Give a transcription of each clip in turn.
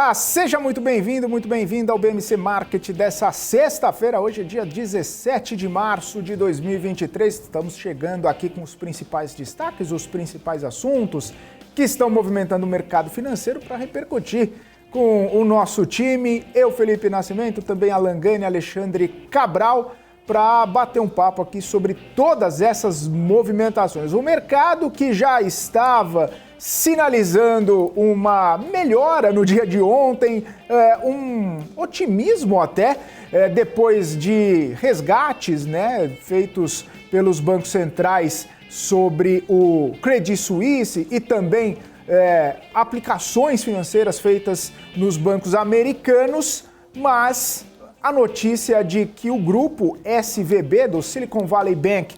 Olá, seja muito bem-vindo ao BMC Market dessa sexta-feira. Hoje é dia 17 de março de 2023. Estamos chegando aqui com os principais destaques, os principais assuntos que estão movimentando o mercado financeiro para repercutir com o nosso time. Eu, Felipe Nascimento, também Alan Gani, Alexandre Cabral, para bater um papo aqui sobre todas essas movimentações. O mercado que já estava sinalizando uma melhora no dia de ontem, um otimismo até, depois de resgates, feitos pelos bancos centrais sobre o Credit Suisse e também aplicações financeiras feitas nos bancos americanos, mas a notícia de que o grupo SVB do Silicon Valley Bank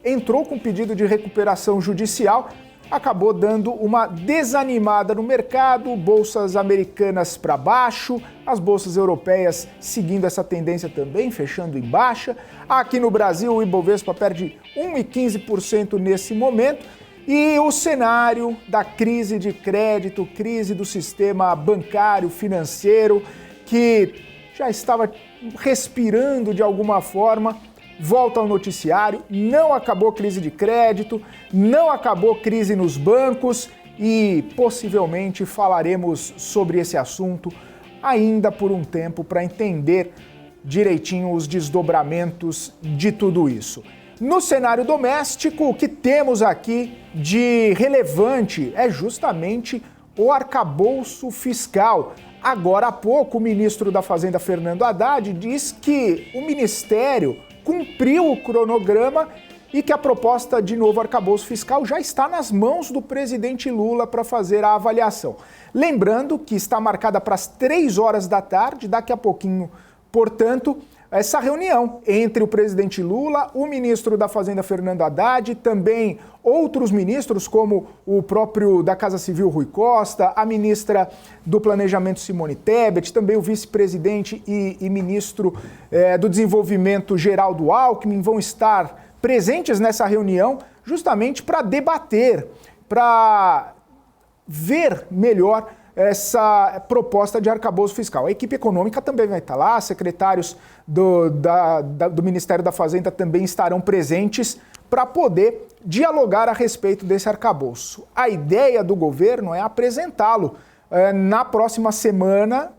entrou com pedido de recuperação judicial, acabou dando uma desanimada no mercado, bolsas americanas para baixo, as bolsas europeias seguindo essa tendência também, fechando em baixa. Aqui no Brasil, o Ibovespa perde 1,15% nesse momento. E o cenário da crise de crédito, crise do sistema bancário, financeiro, que já estava respirando de alguma forma, volta ao noticiário. Não acabou crise de crédito, não acabou crise nos bancos e possivelmente falaremos sobre esse assunto ainda por um tempo para entender direitinho os desdobramentos de tudo isso. No cenário doméstico, o que temos aqui de relevante é justamente o arcabouço fiscal. Agora há pouco, o ministro da Fazenda, Fernando Haddad, diz que o Ministério cumpriu o cronograma e que a proposta de novo arcabouço fiscal já está nas mãos do presidente Lula para fazer a avaliação. Lembrando que está marcada para as 3 horas da tarde, daqui a pouquinho, portanto, essa reunião entre o presidente Lula, o ministro da Fazenda, Fernando Haddad, também outros ministros, como o próprio da Casa Civil, Rui Costa, a ministra do Planejamento, Simone Tebet, também o vice-presidente e ministro do Desenvolvimento, Geraldo Alckmin, vão estar presentes nessa reunião justamente para debater, para ver melhor essa proposta de arcabouço fiscal. A equipe econômica também vai estar lá, secretários do Ministério da Fazenda também estarão presentes para poder dialogar a respeito desse arcabouço. A ideia do governo é apresentá-lo na próxima semana,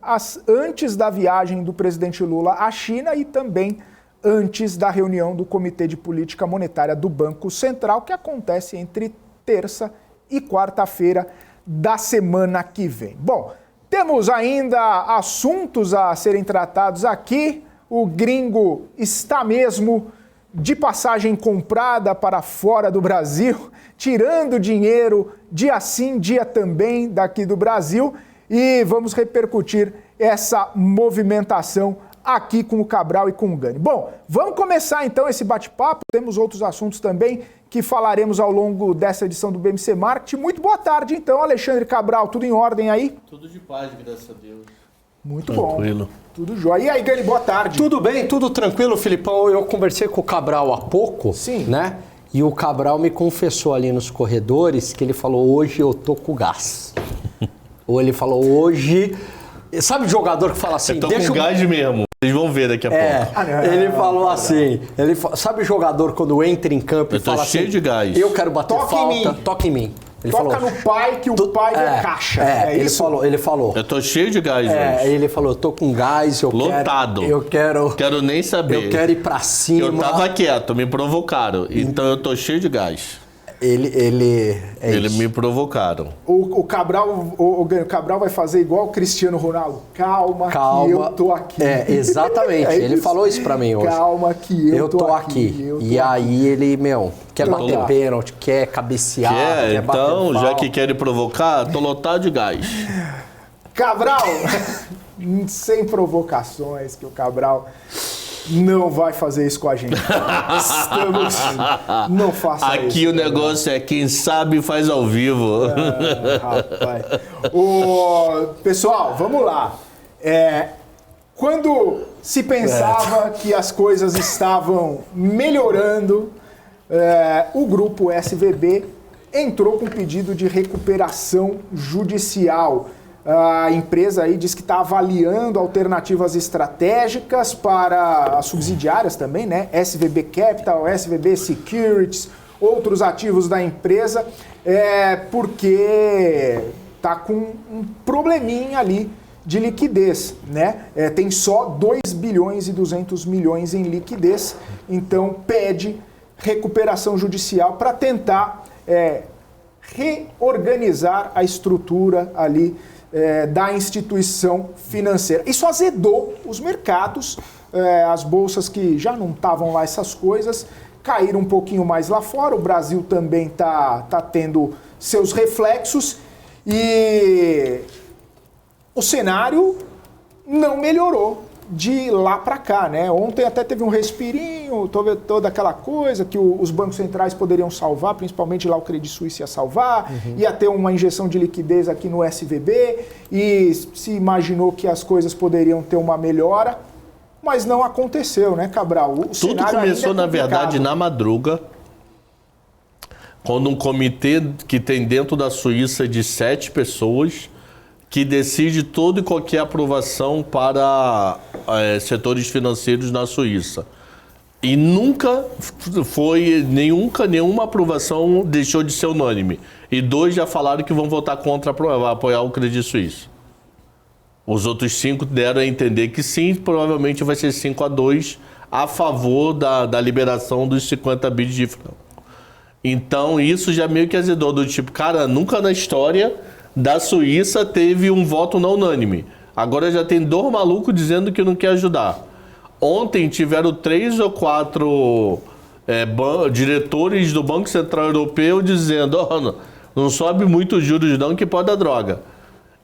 antes da viagem do presidente Lula à China e também antes da reunião do Comitê de Política Monetária do Banco Central, que acontece entre terça e quarta-feira da semana que vem. Bom, temos ainda assuntos a serem tratados aqui. O gringo está mesmo de passagem comprada para fora do Brasil, tirando dinheiro dia sim, dia também daqui do Brasil, e vamos repercutir essa movimentação aqui com o Cabral e com o Gani. Bom, vamos começar então esse bate-papo. Temos outros assuntos também que falaremos ao longo dessa edição do BMC Market. Muito boa tarde então, Alexandre Cabral, tudo em ordem aí? Tudo de paz, graças a Deus. Muito tranquilo. Bom. Tudo jóia. E aí, Gani, boa tarde. Tudo bem, tudo tranquilo, Filipão. Eu conversei com o Cabral há pouco, sim, né? E o Cabral me confessou ali nos corredores que ele falou, hoje eu tô com gás. Ou ele falou, hoje... Sabe o jogador que fala assim... Eu tô com gás mesmo. Vocês vão ver daqui a pouco. Ele falou assim... Sabe o jogador quando entra em campo e fala assim... Eu tô cheio de gás. Eu quero bater falta, toca em mim. Ele toca falou, no pai, que o pai é caixa. Ele falou. Eu tô cheio de gás hoje. Ele falou, eu tô com gás, lotado. Quero nem saber. Eu quero ir pra cima. Eu tava quieto, me provocaram. Então eu tô cheio de gás. Eles me provocaram. O Cabral vai fazer igual o Cristiano Ronaldo. Calma que eu tô aqui. Exatamente. Ele falou isso pra mim hoje. Calma que eu tô aqui. Aí ele, quer bater pênalti, quer cabecear, quer bater então, pau. Já que querem provocar, tô lotado de gás. Cabral, sem provocações, que o Cabral não vai fazer isso com a gente. Não faça isso. Aqui o negócio é quem sabe faz ao vivo. Rapaz. Pessoal, vamos lá. Quando se pensava que as coisas estavam melhorando, o grupo SVB entrou com pedido de recuperação judicial. A empresa aí diz que está avaliando alternativas estratégicas para as subsidiárias também, né? SVB Capital, SVB Securities, outros ativos da empresa, porque está com um probleminha ali de liquidez, né? Tem só 2 bilhões e 200 milhões em liquidez, então pede recuperação judicial para tentar reorganizar a estrutura ali da instituição financeira. Isso azedou os mercados, as bolsas que já não estavam lá essas coisas, caíram um pouquinho mais lá fora, o Brasil também tá tendo seus reflexos e o cenário não melhorou de lá para cá, né? Ontem até teve um respirinho, toda aquela coisa que os bancos centrais poderiam salvar, principalmente lá o Credit Suisse ia salvar, ia ter uma injeção de liquidez aqui no SVB e se imaginou que as coisas poderiam ter uma melhora, mas não aconteceu, né, Cabral? Tudo começou, na verdade, na madruga, quando um comitê que tem dentro da Suíça de 7 pessoas que decide toda e qualquer aprovação para setores financeiros na Suíça. E nunca foi, nenhuma aprovação deixou de ser unânime. E 2 já falaram que vão votar contra apoiar o Credit Suisse. Os outros 5 deram a entender que sim, provavelmente vai ser 5-2 a favor da liberação dos 50 bi de franco. Então isso já meio que azedou do tipo, cara, nunca na história da Suíça teve um voto não unânime. Agora já tem 2 malucos dizendo que não quer ajudar. Ontem tiveram 3 ou 4 diretores do Banco Central Europeu dizendo não sobe muito os juros não, que pode dar droga.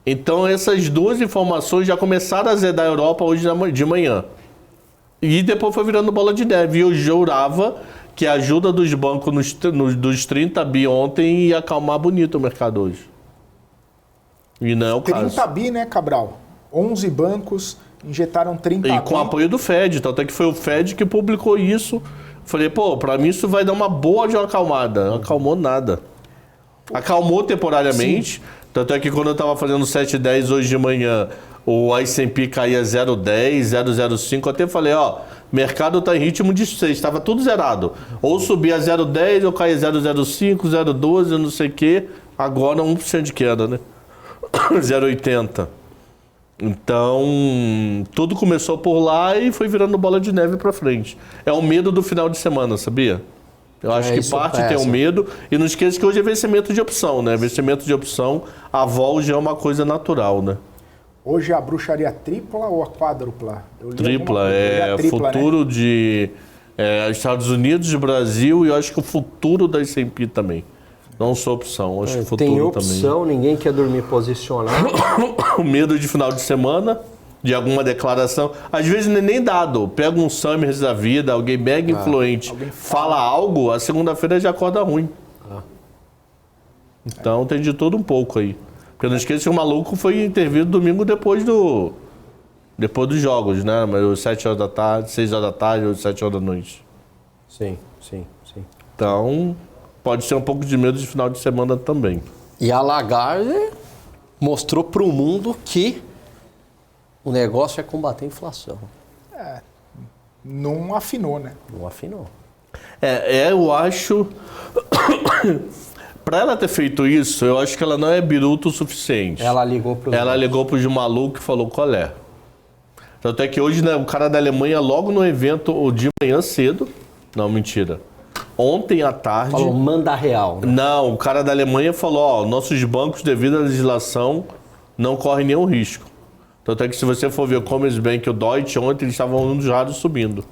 Então essas 2 informações já começaram a azedar a Europa hoje de manhã. E depois foi virando bola de neve. E eu jurava que a ajuda dos bancos dos 30 bi ontem ia acalmar bonito o mercado hoje. E não é o 30 caso. bi, né, Cabral? 11 bancos injetaram 30 bi. E com apoio do Fed, tanto é que foi o Fed que publicou isso. Falei, pra mim isso vai dar uma boa de uma acalmada. Não acalmou nada. Acalmou temporariamente, tanto é que quando eu tava fazendo 7,10 hoje de manhã, o S&P caía 0,10, 0,05, até falei, mercado tá em ritmo de 6, estava tudo zerado. Ou subia 0,10, ou caía 0,05, 0,12, não sei o quê. Agora 1% de queda, né? 0,80. Então, tudo começou por lá e foi virando bola de neve pra frente. É o medo do final de semana, sabia? Eu acho que parte tem o medo. E não esqueça que hoje é vencimento de opção, né? Vencimento de opção, a vol já é uma coisa natural, né? Hoje é a bruxaria tripla ou a quádrupla? Tripla, futuro, né? De Estados Unidos, de Brasil, e eu acho que o futuro da S&P também. Não só opção, acho que o futuro também. Tem opção, também. Ninguém quer dormir posicionado. O medo de final de semana, de alguma declaração. Às vezes não é nem dado. Pega um Summers da vida, alguém mega influente, fala algo, a segunda-feira já acorda ruim. Então tem de tudo um pouco aí. Porque não esqueça que o maluco foi intervido domingo depois dos jogos, né? Mas 7 horas da tarde, 6 horas da tarde ou 7 horas da noite. Sim. Então, pode ser um pouco de medo de final de semana também. E a Lagarde mostrou para o mundo que o negócio é combater a inflação. Não afinou, né? Não afinou. Eu acho... Para ela ter feito isso, eu acho que ela não é biruta o suficiente. Ela ligou pro de maluco e falou qual é. Tanto é que hoje, né, o cara da Alemanha, logo no evento de manhã cedo... Não, mentira. Ontem à tarde... Falou, manda real. Né? Não, o cara da Alemanha falou, nossos bancos, devido à legislação, não correm nenhum risco. Tanto é que se você for ver o Commerzbank e o Deutsche, ontem eles estavam um dos raros subindo.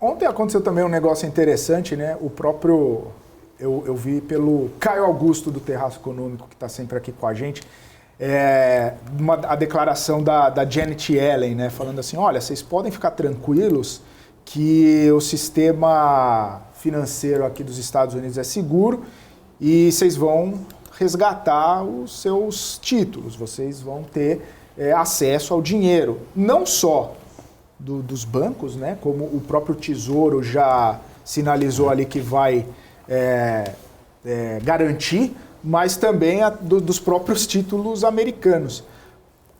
Ontem aconteceu também um negócio interessante, né? O próprio... Eu vi pelo Caio Augusto do Terraço Econômico, que está sempre aqui com a gente, a declaração da Janet Yellen, né? Falando assim, olha, vocês podem ficar tranquilos que o sistema financeiro aqui dos Estados Unidos é seguro e vocês vão resgatar os seus títulos, vocês vão ter acesso ao dinheiro, não só dos bancos, né, como o próprio Tesouro já sinalizou ali que vai garantir, mas também dos próprios títulos americanos.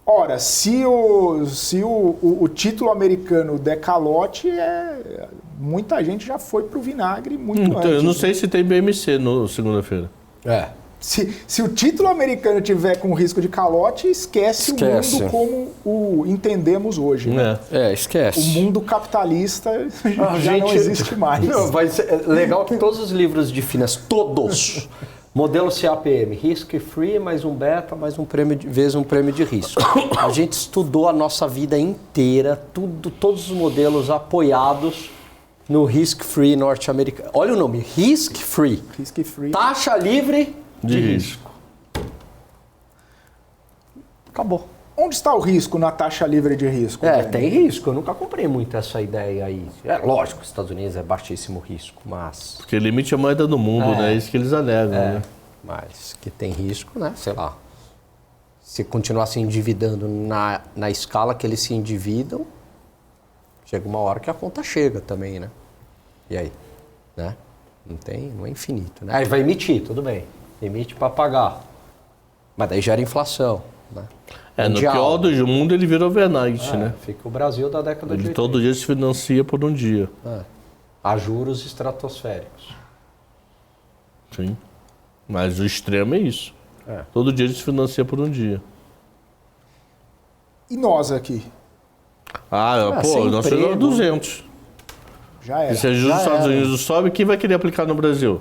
Ora, se o título americano der calote, muita gente já foi para o vinagre muito antes. Eu não sei se tem BMC no segunda-feira. Se o título americano tiver com risco de calote, esquece. O mundo como o entendemos hoje. Né? Esquece. O mundo capitalista já não existe mais. Não, vai ser legal que todos os livros de finanças, todos, modelo CAPM, risk free, mais um beta, mais um prêmio vezes um prêmio de risco. A gente estudou a nossa vida inteira, todos os modelos apoiados no risk free norte-americano. Olha o nome, risk free. Risk free. Taxa livre de risco. Acabou. Onde está o risco na taxa livre de risco? Tem risco. Eu nunca comprei muito essa ideia aí. É lógico, os Estados Unidos é baixíssimo risco, mas... Porque limite é a moeda do mundo, né? É isso que eles alegam, né? Mas que tem risco, né? Sei lá. Se continuar se endividando na escala que eles se endividam, chega uma hora que a conta chega também, né? E aí? Né? Não é infinito, né? Aí vai emitir, tudo bem. Emite para pagar. Mas daí gera inflação, né? No pior do mundo ele vira overnight, né? Fica o Brasil da década de 80. Ele todo dia se financia por um dia. A juros estratosféricos. Sim. Mas o extremo é isso. Todo dia ele se financia por um dia. E nós aqui? Nós chegamos a 200. Já era. E se a juros dos Estados Unidos sobe, quem vai querer aplicar no Brasil?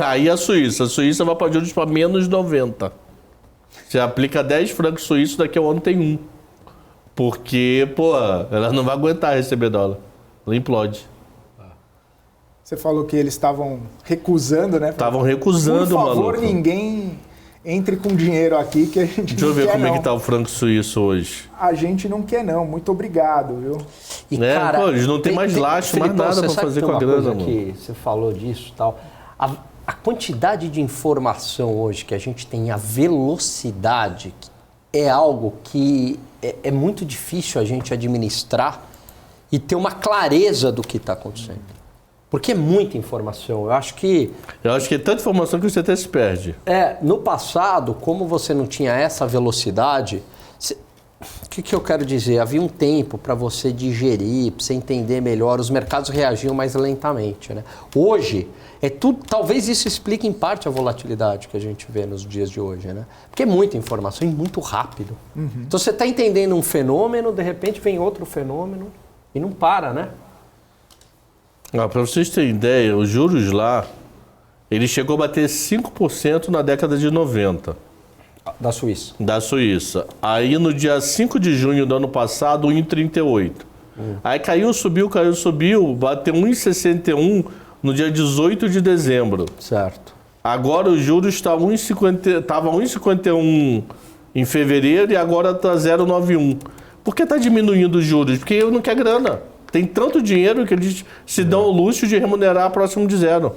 Aí a Suíça. A Suíça vai para juros para menos 90. Você aplica 10 francos suíços, daqui a um ano tem 1. Porque, ela não vai aguentar receber dólar. Ela implode. Você falou que eles estavam recusando, né? Estavam recusando, maluco. Por favor, ninguém entre com dinheiro aqui que a gente não quer. Deixa eu ver como é que tá o franco suíço hoje. A gente não quer não. Muito obrigado, viu? E, cara, eles não tem mais laço, mais nada para fazer com a grana, mano. Você falou disso e tal. A quantidade de informação hoje que a gente tem, a velocidade, é algo que é muito difícil a gente administrar e ter uma clareza do que está acontecendo. Porque é muita informação. Eu acho que é tanta informação que você até se perde. No passado, como você não tinha essa velocidade, o que eu quero dizer? Havia um tempo para você digerir, para você entender melhor. Os mercados reagiam mais lentamente, né? Hoje, talvez isso explique em parte a volatilidade que a gente vê nos dias de hoje, né? Porque é muita informação e muito rápido. Então você está entendendo um fenômeno, de repente vem outro fenômeno e não para, né? Para vocês terem ideia, os juros lá, ele chegou a bater 5% na década de 90. Da Suíça. Da Suíça. Aí no dia 5 de junho do ano passado, 1,38. Aí caiu, subiu, bateu 1,61 no dia 18 de dezembro. Certo. Agora os juros estava 1,51 em fevereiro e agora está 0,91. Por que está diminuindo os juros? Porque eu não quero grana. Tem tanto dinheiro que eles se dão o luxo de remunerar próximo de zero.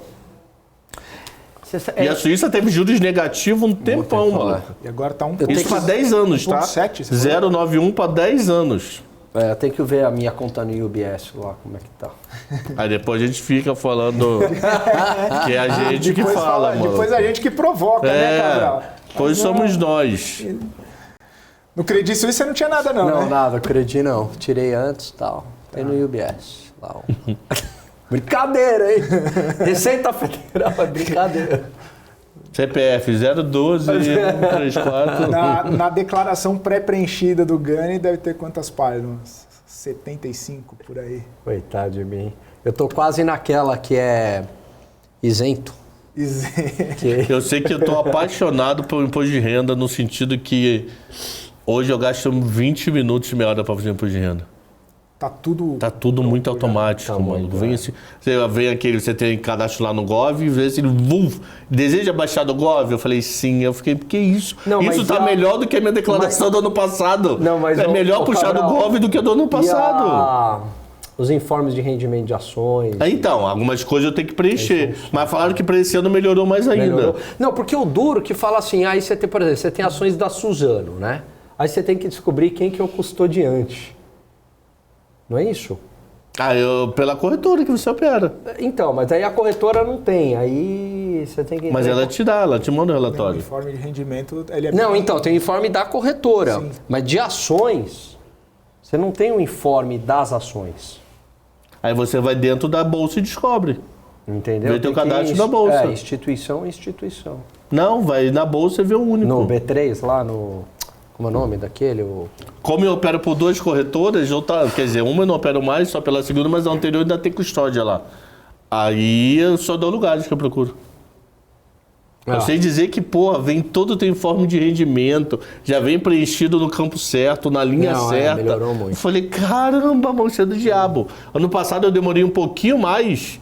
E a Suíça teve juros negativos um tempão, mano. E agora está Isso para 10 anos, tá? 0,91 para 10 anos. Eu tenho que ver a minha conta no UBS lá, como é que tá. Aí depois a gente fica falando que é a gente que fala, mano. Depois a gente que provoca, né, Cabral? Pois somos nós. No Credit Suisse você não tinha nada, não, Não, né? nada, Credit não. Tirei antes e tal. Tem no UBS. Lá, brincadeira, hein? Receita Federal é brincadeira. CPF 012 134. Na declaração pré-preenchida do Gani deve ter quantas páginas? 75 por aí. Coitado de mim. Eu tô quase naquela que é isento. Eu sei que eu tô apaixonado pelo imposto de renda no sentido que hoje eu gasto 20 minutos, meia hora para fazer imposto de renda. Tá tudo muito automático, mano. Vem assim, você tem cadastro lá no Gov e vê assim, deseja baixar do Gov? Eu falei, sim. Eu fiquei, que isso? Isso tá melhor do que a minha declaração do ano passado. É melhor puxar do Gov do que do ano passado. Os informes de rendimento de ações. Então, algumas coisas eu tenho que preencher. Mas falaram que para esse ano melhorou mais ainda. Melhorou. Não, porque o duro que fala assim, aí você tem, por exemplo, você tem ações da Suzano, né? Aí você tem que descobrir quem que é o custodiante. Não é isso? Pela corretora que você opera. Então, mas aí a corretora não tem. Aí que Mas ela te manda o O relatório. informe de rendimento, ele é Não, bem- então, tem o informe da corretora. Sim. Mas de ações, você não tem o informe das ações. Aí você vai dentro da bolsa e descobre. Entendeu? Vê teu Tem que cadastro da bolsa. Instituição. Não, vai na bolsa e vê o único. No B3, lá no... Como é o nome daquele? Como eu opero por 2 corretoras, quer dizer, uma eu não opero mais, só pela segunda, mas a anterior ainda tem custódia lá. Aí eu só dou lugares que eu procuro. Eu sei dizer que, vem todo o teu informe de rendimento, já vem preenchido no campo certo, na linha certa. Melhorou muito. Eu falei, caramba, mano, isso é do diabo. Ano passado eu demorei um pouquinho mais,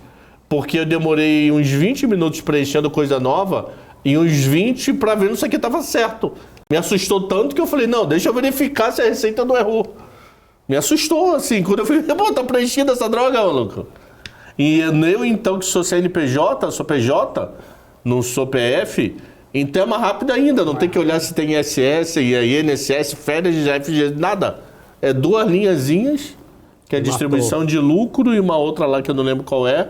porque eu demorei uns 20 minutos preenchendo coisa nova e uns 20 para ver se isso aqui estava certo. Me assustou tanto que eu falei, não, deixa eu verificar se a receita não errou. Me assustou, assim, quando eu falei, tá preenchida essa droga, maluco. E eu, então, que sou CNPJ, sou PJ, não sou PF, então é mais rápido ainda, não tem que olhar se tem ISS, INSS, férias, FGC, nada. É 2 linhazinhas, que é distribuição de lucro e uma outra lá que eu não lembro qual é,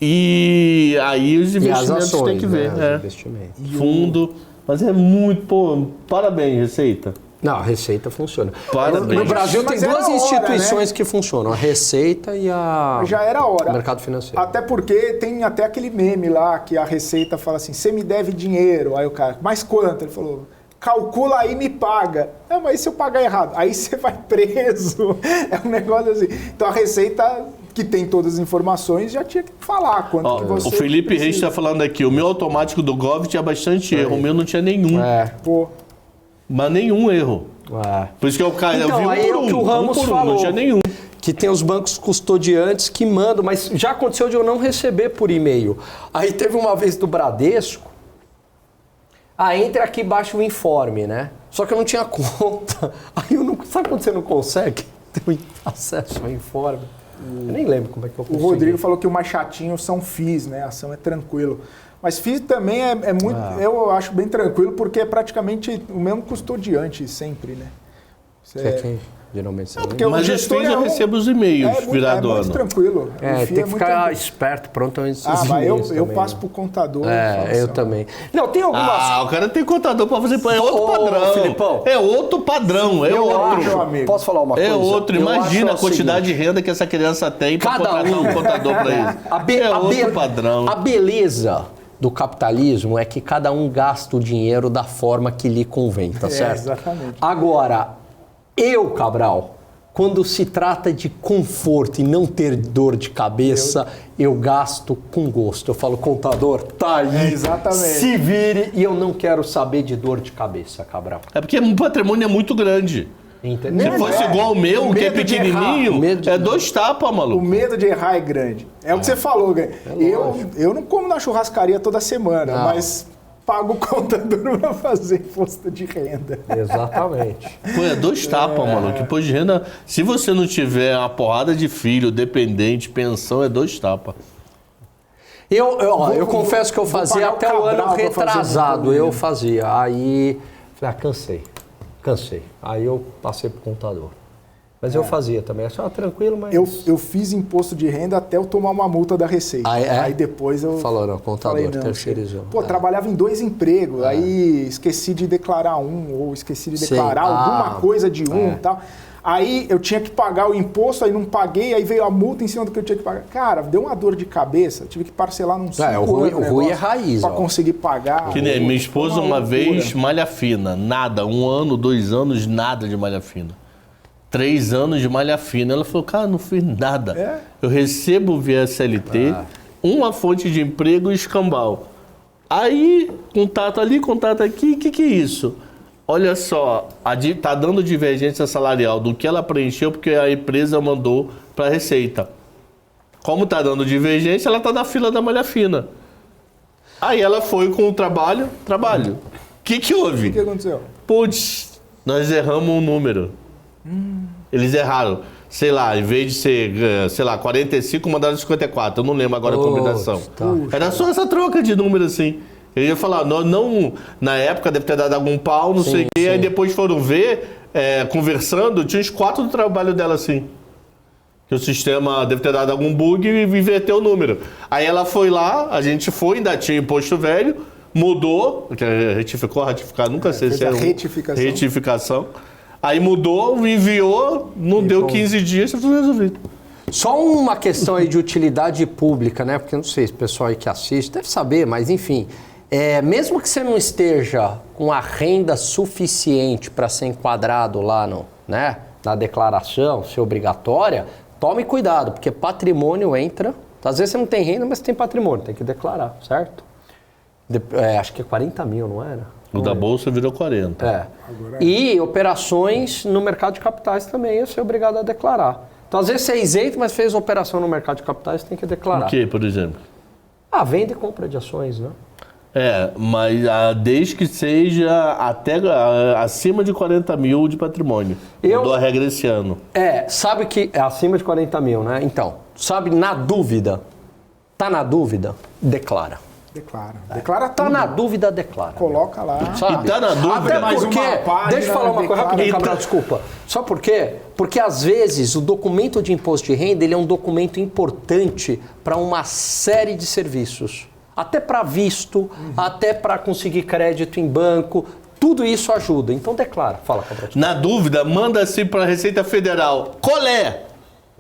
e aí os investimentos tem que ver. Né, investimentos. Fundo, mas é muito, parabéns, Receita. Não, a Receita funciona. Parabéns. No Brasil tem Mas era 2 hora, instituições né? que funcionam, a Receita e Já era a hora. o mercado financeiro. Até porque tem até aquele meme lá que a Receita fala assim, você me deve dinheiro. Aí o cara, mas quanto? Ele falou, calcula aí e me paga. Não, mas e se eu pagar errado? Aí você vai preso. É um negócio assim. Então a Receita, que tem todas as informações, já tinha que falar quanto que você O Felipe precisa. Reis está falando aqui, o meu automático do Gov tinha bastante erro, o meu não tinha nenhum. Pô, Mas nenhum erro. Por isso que Então, eu vi aí é o que o Ramos não falou. tinha nenhum. Que tem os bancos custodiantes que mandam, mas já aconteceu de eu não receber por e-mail. Aí teve uma vez do Bradesco, entra aqui e baixa o informe, né? Só que eu não tinha conta. Aí eu não... Sabe quando você não consegue ter acesso ao informe? Eu nem lembro como é que eu o consegui. Rodrigo falou que o mais chatinho são FIIs, né? A ação é tranquilo. Mas FIIs também é muito, eu acho bem tranquilo, porque é praticamente o mesmo custodiante sempre, né? Você é quem? Geralmente você porque o Mas os gestor FIIs eu recebo os e-mails virado muito ano. tranquilo. O tem FII que muito ficar tranquilo. esperto, pronto. Mas eu também, passo né? pro contador. falo Eu assim, também. Não, tem algumas... O cara tem contador pra fazer. É outro Ô, padrão. Filipão. É outro padrão. É Eu outro. acho, amigo. Posso falar uma coisa? É outro. Eu Imagina a acho o quantidade seguinte, de renda que essa criança tem pra Cada contratar um. um contador pra isso. É outro padrão. A beleza do capitalismo é que cada um gasta o dinheiro da forma que lhe convém, tá certo? exatamente. Agora, Cabral, quando se trata de conforto e não ter dor de cabeça, eu gasto com gosto. Eu falo, contador, tá aí, exatamente. se vire, e eu não quero saber de dor de cabeça, Cabral. É porque o patrimônio é muito grande. Entendeu? Se fosse igual o meu, O que é medo de pequenininho, errar. é 2 tapas, O maluco. medo de errar é grande. É o que você falou, Gã. Eu não como na churrascaria toda semana, Não. mas pago o contador para fazer imposto de renda. Exatamente. Pô, é 2 tapas, maluco. Imposto de renda, se você não tiver uma porrada de filho, dependente, pensão, é 2 tapas. Eu confesso que eu vou fazia pagar o até o ano Cabral pra fazer retrasado, muito eu dinheiro. fazia. Aí, falei, cansei. Aí eu passei pro contador. Mas eu fazia também, achava tranquilo, mas... Eu fiz imposto de renda até eu tomar uma multa da Receita. Ah, é? Aí depois eu... Falou, não, contador, falei, não, terceirizou. Pô, trabalhava em 2 empregos, aí esqueci de declarar ou esqueci de Sei. declarar alguma coisa de e tal. Aí eu tinha que pagar o imposto, aí não paguei, aí veio a multa em cima do que eu tinha que pagar. Cara, deu uma dor de cabeça, tive que parcelar num 5 o ruim é raiz, pra ó. conseguir pagar. Que nem minha esposa uma loucura. vez, malha fina, nada, 1 ano, 2 anos, nada de malha fina. 3 anos de malha fina. Ela falou, cara, não fiz nada. É? Eu recebo via SLT, uma fonte de emprego e escambau. Aí, contato ali, contato aqui, o que é isso? Olha só, tá dando divergência salarial do que ela preencheu porque a empresa mandou para a Receita. Como tá dando divergência, ela tá na fila da malha fina. Aí ela foi com o trabalho. O que houve? O que aconteceu? Putz, nós erramos um número. Eles erraram. Sei lá, em vez de ser, 45, mandaram 54. Eu não lembro agora a combinação. Era só essa troca de número assim. Eu ia falar, não, na época deve ter dado algum pau, não sei o quê. Aí depois foram ver, conversando, tinha uns 4 do trabalho dela assim. Que o sistema deve ter dado algum bug e inverteu o número. Aí ela foi lá, a gente foi, ainda tinha imposto velho, mudou, ratificar, nunca sei se é retificação. Aí mudou, enviou, não deu 15 dias, tá tudo resolvido. Só uma questão aí de utilidade pública, né? Porque eu não sei se o pessoal aí que assiste deve saber, mas enfim, mesmo que você não esteja com a renda suficiente para ser enquadrado lá né, na declaração, ser obrigatória, tome cuidado, porque patrimônio entra. Às vezes você não tem renda, mas tem patrimônio, tem que declarar, certo? Acho que é 40 mil, não era? O da Bolsa virou 40. E operações no mercado de capitais também ia ser obrigado a declarar. Então, às vezes você é isento, mas fez operação no mercado de capitais, tem que declarar. O que, por exemplo? Venda e compra de ações, né? Mas desde que seja até acima de 40 mil de patrimônio. Mudou a regra esse ano. Sabe que é acima de 40 mil, né? Então, sabe, na dúvida, tá na dúvida, declara. Declara tá tudo. Na dúvida, declara. Coloca lá. Sabe? E tá na dúvida. Até porque, deixa eu falar uma coisa rapidinho, Cabral, desculpa. Só por quê? Porque às vezes o documento de imposto de renda ele é um documento importante para uma série de serviços. Até para visto, até para conseguir crédito em banco, tudo isso ajuda. Então declara. Fala, Cabral. Na dúvida, manda-se para a Receita Federal. Colé!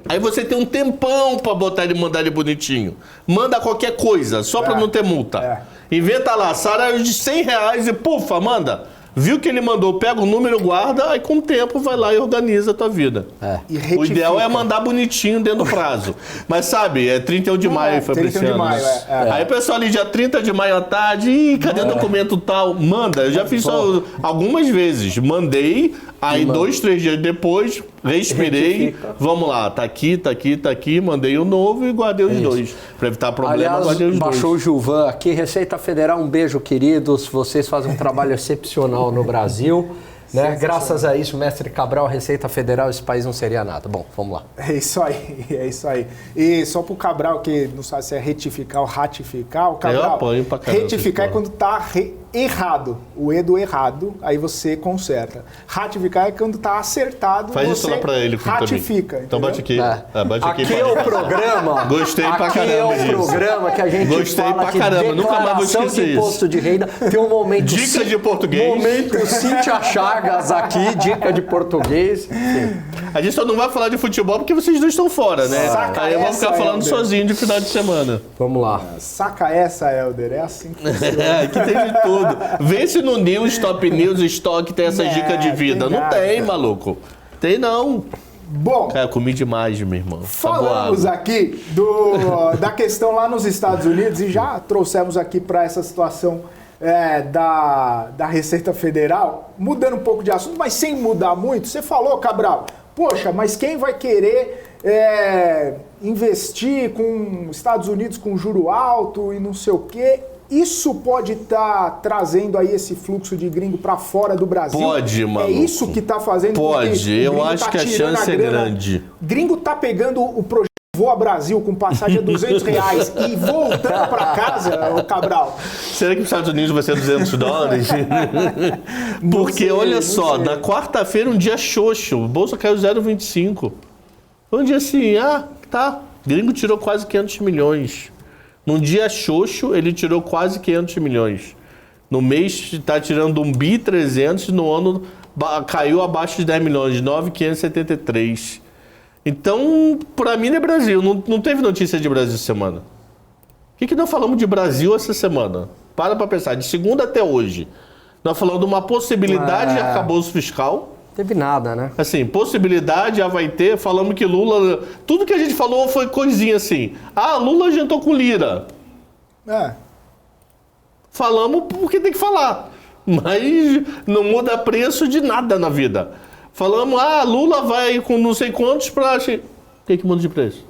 Aí você tem um tempão para botar ele, mandar ele bonitinho. Manda qualquer coisa, só para não ter multa. Inventa lá, salário de R$100 e pufa, manda. Viu que ele mandou, pega o número, guarda, aí com o tempo vai lá e organiza a tua vida. E o ideal é mandar bonitinho dentro do prazo. Mas sabe, 31 de maio foi pra esse ano. Aí o pessoal ali, dia 30 de maio à tarde, cadê o documento tal? Manda, eu já fiz isso algumas vezes. Mandei, aí 2, 3 dias depois, respirei, vamos lá, tá aqui, mandei o novo e guardei os dois. Pra evitar problema, guardei os dois. Baixou o Gilvan aqui, Receita Federal, um beijo, queridos. Vocês fazem um trabalho excepcional no Brasil, né? Graças a isso, mestre Cabral, Receita Federal, esse país não seria nada. Bom, vamos lá. É isso aí. E só pro Cabral, que não sabe se é retificar ou ratificar, o Cabral, eu apoio pra caramba, retificar é quando tá errado, o E do errado, aí você conserta. Ratificar é quando tá acertado, faz você isso lá pra ele, ratifica. Então bate aqui. Bate aqui é o programa. Gostei pra caramba é o programa que a gente Gostei fala pra caramba, nunca mais vou esquecer de imposto de renda. Tem um momento... Dica de português. Momento Cíntia Chagas aqui, dica de português. Sim. A gente só não vai falar de futebol porque vocês dois estão fora, né? Aí eu vou ficar falando sozinho de final de semana. Vamos lá. Saca essa, Helder. É assim que funciona. Aqui tem de tudo. Vê se no News, Top News, Stock tem essa dica de vida. Não tem, maluco. Tem não. Bom, cara, comi demais, meu irmão. Falamos aqui da questão lá nos Estados Unidos e já trouxemos aqui para essa situação da Receita Federal. Mudando um pouco de assunto, mas sem mudar muito. Você falou, Cabral, poxa, mas quem vai querer investir com Estados Unidos com juro alto e não sei o quê? Isso pode estar trazendo aí esse fluxo de gringo para fora do Brasil? Pode, mano. É isso que está fazendo? Pode, eu acho que a chance é grande. Gringo tá pegando o projeto Voa Brasil com passagem a R$200 e voltando para casa, Cabral. Será que os Estados Unidos vai ser $200? Porque, olha só, na quarta-feira, um dia xoxo, o bolsa caiu 0,25. Um dia assim, tá, gringo tirou quase 500 milhões. Num dia xoxo, ele tirou quase 500 milhões. No mês está tirando 1.300 bi, no ano caiu abaixo de 10 milhões, 9.573. Então, para mim, não é Brasil. Não teve notícia de Brasil essa semana. O que nós falamos de Brasil essa semana? Para pensar, de segunda até hoje. Nós falamos de uma possibilidade de arcabouço fiscal. Teve nada, né? Assim, possibilidade já vai ter. Falamos que Lula... Tudo que a gente falou foi coisinha assim. Lula jantou com Lira. Falamos porque tem que falar. Mas não muda preço de nada na vida. Falamos, Lula vai com não sei quantos para... O que muda de preço?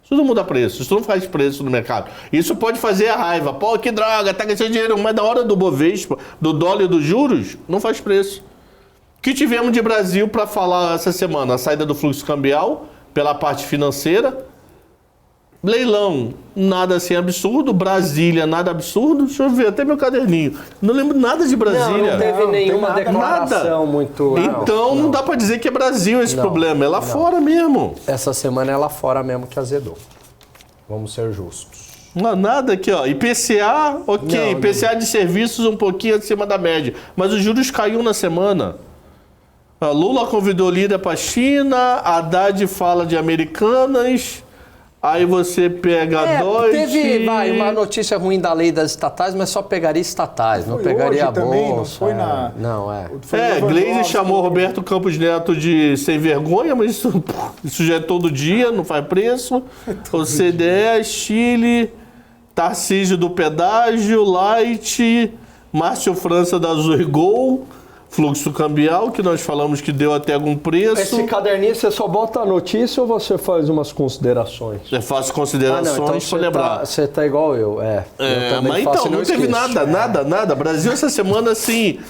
Isso não muda preço, isso não faz preço no mercado. Isso pode fazer a raiva. Pô, que droga, tá gastando dinheiro. Mas na hora do Bovespa, do dólar e dos juros, não faz preço. O que tivemos de Brasil para falar essa semana? A saída do fluxo cambial pela parte financeira. Leilão, nada assim absurdo. Brasília, nada absurdo. Deixa eu ver, até meu caderninho. Não lembro nada de Brasília. Não teve nenhuma declaração muito... Então não dá para dizer que é Brasil esse problema. É lá fora mesmo. Essa semana é lá fora mesmo que azedou. Vamos ser justos. Não, nada aqui, ó. IPCA, ok. Não, IPCA de serviços um pouquinho acima da média. Mas os juros caiu na semana. A Lula convidou líder para a China. Haddad fala de Americanas. Aí você pega Deutsche... Teve uma notícia ruim da lei das estatais, mas só pegaria estatais, não pegaria a bolsa. Também, não foi na... Não, é. Gleisi chamou Roberto Campos Neto de sem vergonha, mas isso já é todo dia, não faz preço. OCDE, Chile, Tarcísio do Pedágio, Light, Márcio França da Zurgol, fluxo cambial, que nós falamos que deu até algum preço. Esse caderninho você só bota a notícia ou você faz umas considerações? Eu faço considerações para lembrar. Você tá igual eu, mas então, não teve nada. Brasil essa semana, assim...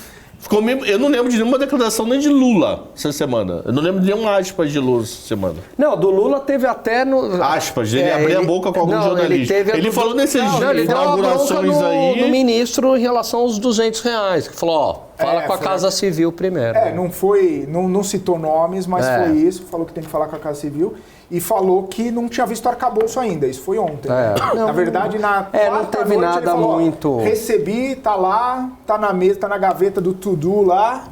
Eu não lembro de nenhuma declaração nem de Lula essa semana. Eu não lembro de nenhum aspas de Lula essa semana. Não, do Lula teve até no... Aspas, ele abriu a boca com algum jornalista. Ele falou nessas inaugurações aí... no ministro em relação aos R$200, que falou, ó, fala com a Casa Civil primeiro. Não citou nomes, mas foi isso, falou que tem que falar com a Casa Civil. E falou que não tinha visto arcabouço ainda, isso foi ontem. Na verdade, na não teve noite, nada ele falou, muito... recebi, tá lá, tá na mesa, tá na gaveta do to-do lá,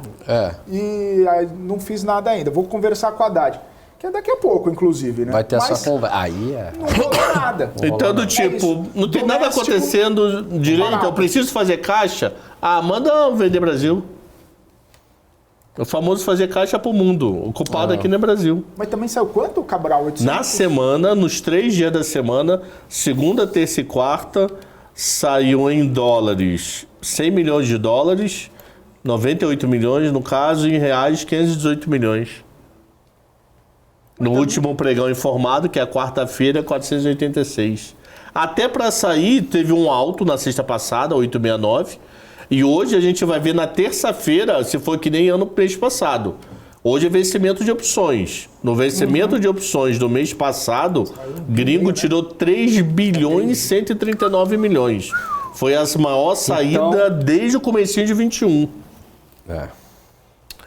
e aí, não fiz nada ainda. Vou conversar com a Haddad, que é daqui a pouco, inclusive, né? Vai ter essa conversa. Aí não rolou nada. Então, do tipo, não tem nada acontecendo direito, eu preciso fazer caixa, manda vender Brasil. O famoso fazer caixa pro mundo. O culpado aqui não é Brasil. Mas também saiu quanto, Cabral? 800? Na semana, nos 3 dias da semana, segunda, terça e quarta, saiu em dólares 100 milhões de dólares, 98 milhões, no caso, em reais, 518 milhões. No último pregão informado, que é a quarta-feira, 486. Até para sair, teve um alto na sexta passada, 869. E hoje a gente vai ver na terça-feira, se for que nem ano mês passado. Hoje é vencimento de opções. No vencimento de opções do mês passado, gringo tirou 3 bilhões e 139 milhões. Foi a maior saída desde o comecinho de 21.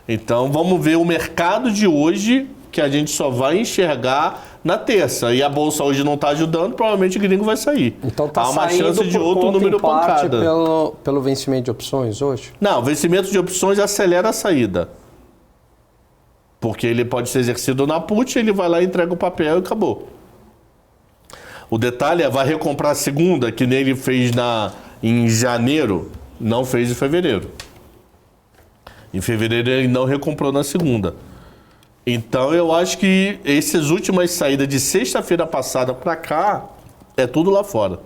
Então vamos ver o mercado de hoje, que a gente só vai enxergar na terça. E a bolsa hoje não está ajudando, provavelmente o gringo vai sair. Então tá há uma chance de outro número pancada. Pelo vencimento de opções hoje? Não, o vencimento de opções acelera a saída. Porque ele pode ser exercido na put, ele vai lá, entrega o papel e acabou. O detalhe é, vai recomprar a segunda, que nem ele fez em janeiro, não fez em fevereiro. Em fevereiro ele não recomprou na segunda. Então eu acho que essas últimas saídas de sexta-feira passada para cá é tudo lá fora.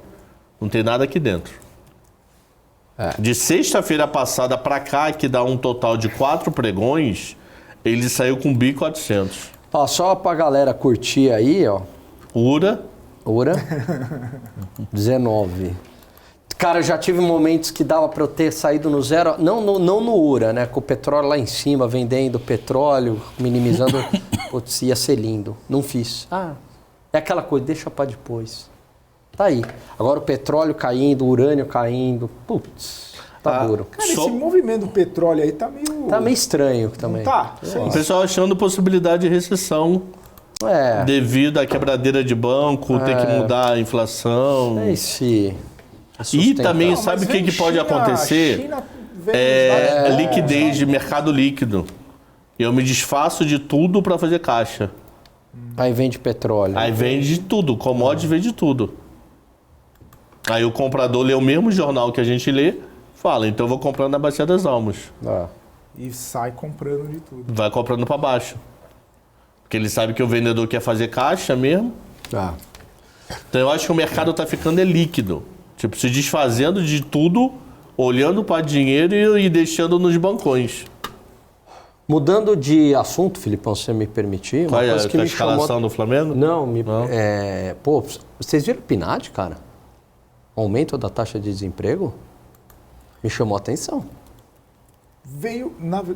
Não tem nada aqui dentro. De sexta-feira passada para cá, que dá um total de 4 pregões, ele saiu com 1.400. Ó, só pra galera curtir aí, ó. Ura 19. Cara, eu já tive momentos que dava para eu ter saído no zero, não no URA, né? Com o petróleo lá em cima, vendendo petróleo, minimizando. Putz, ia ser lindo. Não fiz. É aquela coisa, deixa para depois. Tá aí. Agora o petróleo caindo, o urânio caindo. Putz, tá duro. Cara, esse movimento do petróleo aí tá meio... Tá meio estranho também. O pessoal achando possibilidade de recessão. Devido à quebradeira de banco, ter que mudar a inflação. E também, sabe o que pode acontecer? Liquidez de mercado líquido. Eu me desfaço de tudo para fazer caixa. Aí vende petróleo. Aí vende tudo, commodity vende tudo. Aí o comprador lê o mesmo jornal que a gente lê, fala, então eu vou comprando na Bacia das Almas. E sai comprando de tudo. Vai comprando para baixo. Porque ele sabe que o vendedor quer fazer caixa mesmo. Então eu acho que o mercado está ficando líquido. Tipo, se desfazendo de tudo, olhando para dinheiro e deixando nos bancões. Mudando de assunto, Filipão, se você me permitir. Qual é a escalação do Flamengo? Não. Vocês viram o PNAD, cara? O aumento da taxa de desemprego? Me chamou a atenção.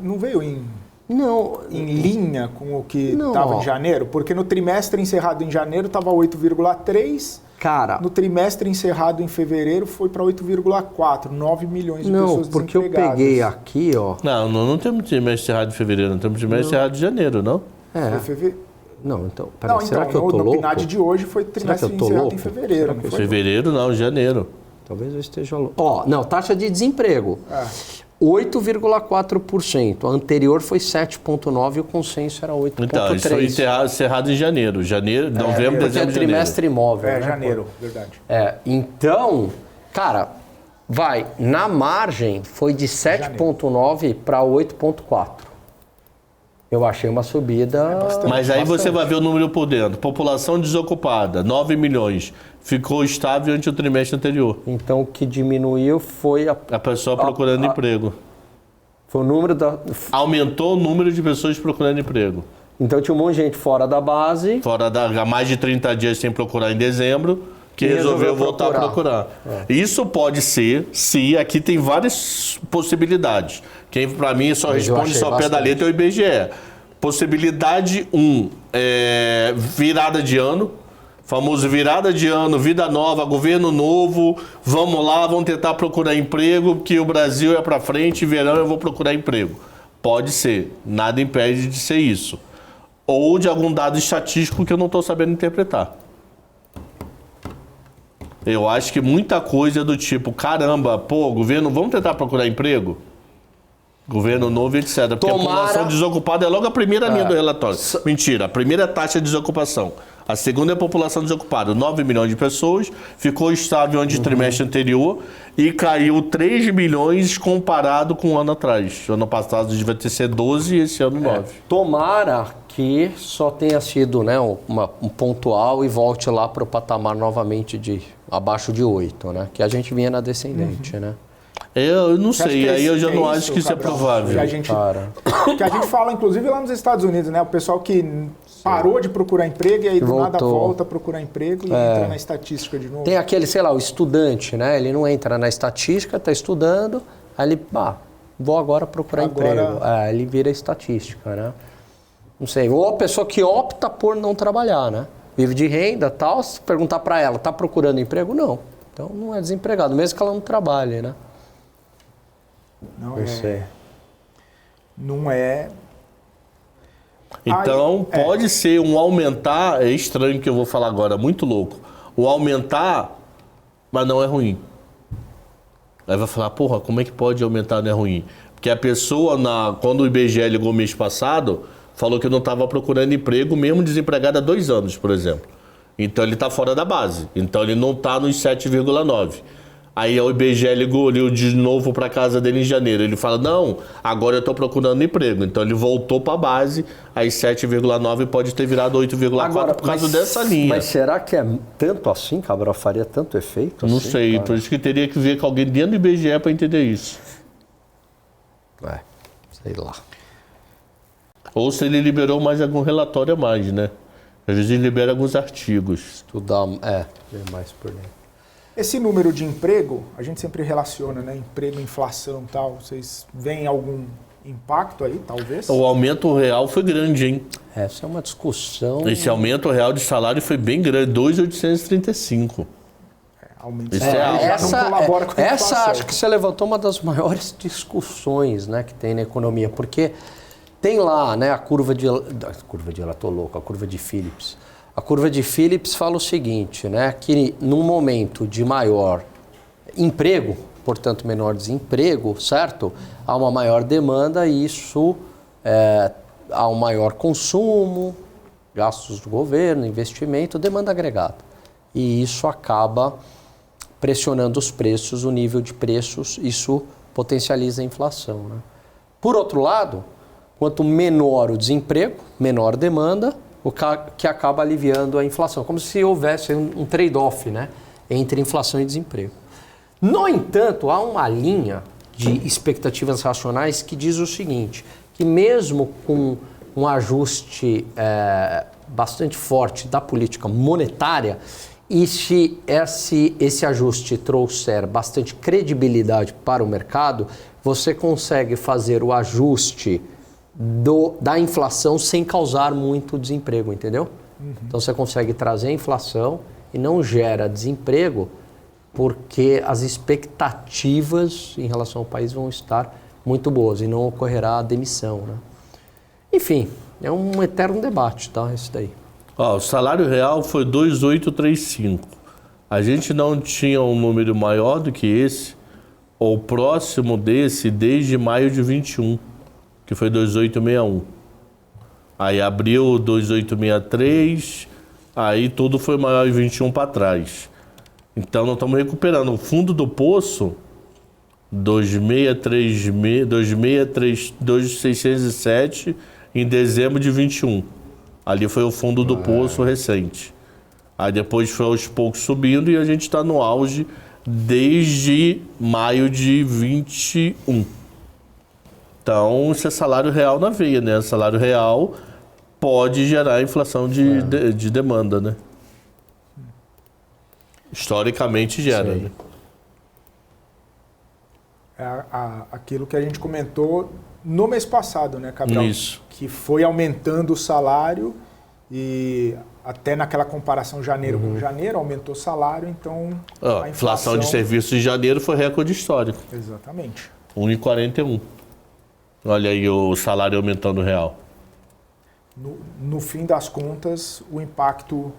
Não veio em... Não. em linha com o que Não, estava ó. em janeiro? Porque no trimestre encerrado em janeiro estava 8,3%. Cara, No trimestre encerrado em fevereiro foi para 8,4, 9 milhões de não, pessoas porque eu desempregadas. peguei aqui, ó. Não temos trimestre errado de fevereiro, não temos trimestre errado de janeiro, não? Foi É. fevereiro. Não, então, peraí, Não, será então, que eu tô no louco? PNAD de hoje foi Será que trimestre eu tô encerrado louco? em fevereiro, Será não que foi? Fevereiro não, janeiro. Talvez eu esteja louco. Ó, não, taxa de desemprego. 8,4%. A anterior foi 7,9% e o consenso era 8,3%. Então, isso foi encerrado em janeiro. Janeiro, novembro, Porque é dezembro, trimestre imóvel. É, né? janeiro, verdade. Então, cara, na margem foi de 7,9% para 8,4%. Eu achei uma subida. Mas aí você bastante. vai ver o número por dentro. População desocupada, 9 milhões. Ficou estável ante o trimestre anterior. Então, o que diminuiu foi A pessoa procurando emprego. foi o número da. Aumentou o número de pessoas procurando emprego. Então, tinha um monte de gente fora da base. Fora há mais de 30 dias sem procurar em dezembro, que E resolveu resolveu voltar a procurar. Isso pode ser, se aqui tem várias possibilidades. Quem para mim só Mas eu responde achei só pé da bastante. letra é o IBGE. Possibilidade 1, virada de ano. Famoso virada de ano, vida nova, governo novo, vamos lá, vamos tentar procurar emprego, que o Brasil é para frente, verão eu vou procurar emprego. Pode ser, nada impede de ser isso. Ou de algum dado estatístico que eu não estou sabendo interpretar. Eu acho que muita coisa do tipo, caramba, governo, vamos tentar procurar emprego? Governo novo, etc. Porque a população desocupada é logo a primeira linha do relatório. Mentira, a primeira taxa de desocupação. A segunda é a população desocupada. 9 milhões de pessoas, ficou estável onde o trimestre anterior e caiu 3 milhões comparado com o ano atrás. O ano passado devia ter sido 12 e esse ano 9. Tomara que só tenha sido, né, um pontual e volte lá para o patamar novamente de abaixo de 8, né? Que a gente vinha na descendente, né? Eu não Você acha sei, que aí eu já é não acho que isso é Cabral? provável. Que a gente fala, inclusive, lá nos Estados Unidos, né? O pessoal que parou de procurar emprego e aí do nada volta a procurar emprego e entra na estatística de novo. Tem aquele, sei lá, o estudante, né? Ele não entra na estatística, está estudando, aí ele, vou agora procurar emprego. Ele vira estatística, né? Não sei. Ou a pessoa que opta por não trabalhar, né? Vive de renda e tal, se perguntar para ela, está procurando emprego? Não. Então não é desempregado, mesmo que ela não trabalhe, né? Não sei. Não é. Então, pode ser um aumentar, é estranho que eu vou falar agora, muito louco. O aumentar, mas não é ruim. Aí vai falar, como é que pode aumentar, não é ruim? Porque a pessoa, quando o IBGE ligou mês passado, falou que não estava procurando emprego, mesmo desempregado há 2 anos, por exemplo. Então, ele está fora da base. Então, ele não está nos 7,9. Aí o IBGE ligou de novo para casa dele em janeiro. Ele fala, não, agora eu estou procurando emprego. Então ele voltou para a base, aí 7,9 pode ter virado 8,4 por causa dessa linha. Mas será que é tanto assim, Cabral? Faria tanto efeito Não assim, sei, cara? por isso que teria que ver com alguém dentro do IBGE para entender isso. Sei lá. Ou se ele liberou mais algum relatório a mais, né? Às vezes ele libera alguns artigos. Estudar, ver mais por dentro. Esse número de emprego, a gente sempre relaciona, né? Emprego, inflação e tal. Vocês veem algum impacto aí, talvez? O aumento real foi grande, hein? Essa é uma discussão... Esse aumento real de salário foi bem grande, 2.835. Aumento Isso já não colabora com a essa inflação. acho que você levantou uma das maiores discussões, né, que tem na economia, porque tem lá, né, a curva de Phillips. A curva de Phillips fala o seguinte, né, que num momento de maior emprego, portanto menor desemprego, certo? Há uma maior demanda e isso há um maior consumo, gastos do governo, investimento, demanda agregada. E isso acaba pressionando os preços, o nível de preços, isso potencializa a inflação, né? Por outro lado, quanto menor o desemprego, menor demanda, o que acaba aliviando a inflação, como se houvesse um trade-off, né, entre inflação e desemprego. No entanto, há uma linha de expectativas racionais que diz o seguinte, que mesmo com um ajuste bastante forte da política monetária, e se esse ajuste trouxer bastante credibilidade para o mercado, você consegue fazer o ajuste da inflação sem causar muito desemprego, entendeu? Então você consegue trazer a inflação e não gera desemprego porque as expectativas em relação ao país vão estar muito boas e não ocorrerá a demissão, né? Enfim, é um eterno debate, tá? Isso daí. Ó, o salário real foi 2.835. A gente não tinha um número maior do que esse, ou próximo desse, desde maio de 21, que foi 2.861. Aí abriu 2.863, aí tudo foi maior em 21 para trás. Então nós estamos recuperando. O fundo do poço, 2.607 em dezembro de 21. Ali foi o fundo do poço recente. Aí depois foi aos poucos subindo e a gente está no auge desde maio de 21. Então isso é salário real na veia, né? Salário real pode gerar inflação de demanda, né? Historicamente gera, né? Aquilo que a gente comentou no mês passado, né, Cabral? Isso. Que foi aumentando o salário e até naquela comparação janeiro com janeiro aumentou o salário, então A inflação de serviços em janeiro foi recorde histórico. Exatamente. 1,41. Olha aí o salário aumentando real. No fim das contas, o impacto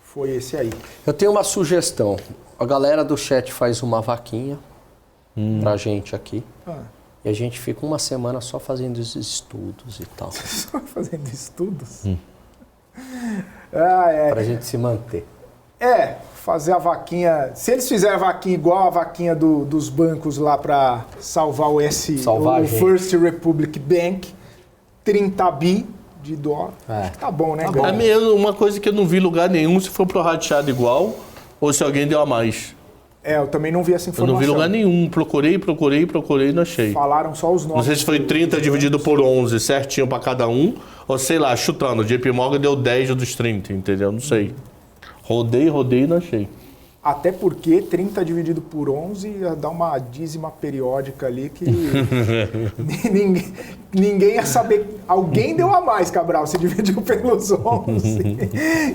foi esse aí. Eu tenho uma sugestão. A galera do chat faz uma vaquinha pra gente aqui. E a gente fica uma semana só fazendo os estudos e tal. Só fazendo estudos? Pra gente se manter. Fazer a vaquinha. Se eles fizerem a vaquinha igual a vaquinha dos bancos lá para salvar o First Republic Bank, 30 bi de dólar. Tá bom, né, É mesmo uma coisa que eu não vi em lugar nenhum, se for prorrateado igual ou se alguém deu a mais. Eu também não vi essa Eu informação. não vi lugar nenhum. Procurei e não achei. Falaram só os nomes. Não sei se foi 30 dividido por 11 certinho para cada um, ou sei lá, chutando. O JP Morgan deu 10 dos 30, entendeu? Não sei. Rodei e não achei. Até porque 30 dividido por 11 ia dar uma dízima periódica ali que ninguém ia saber. Alguém deu a mais, Cabral, se dividiu pelos 11.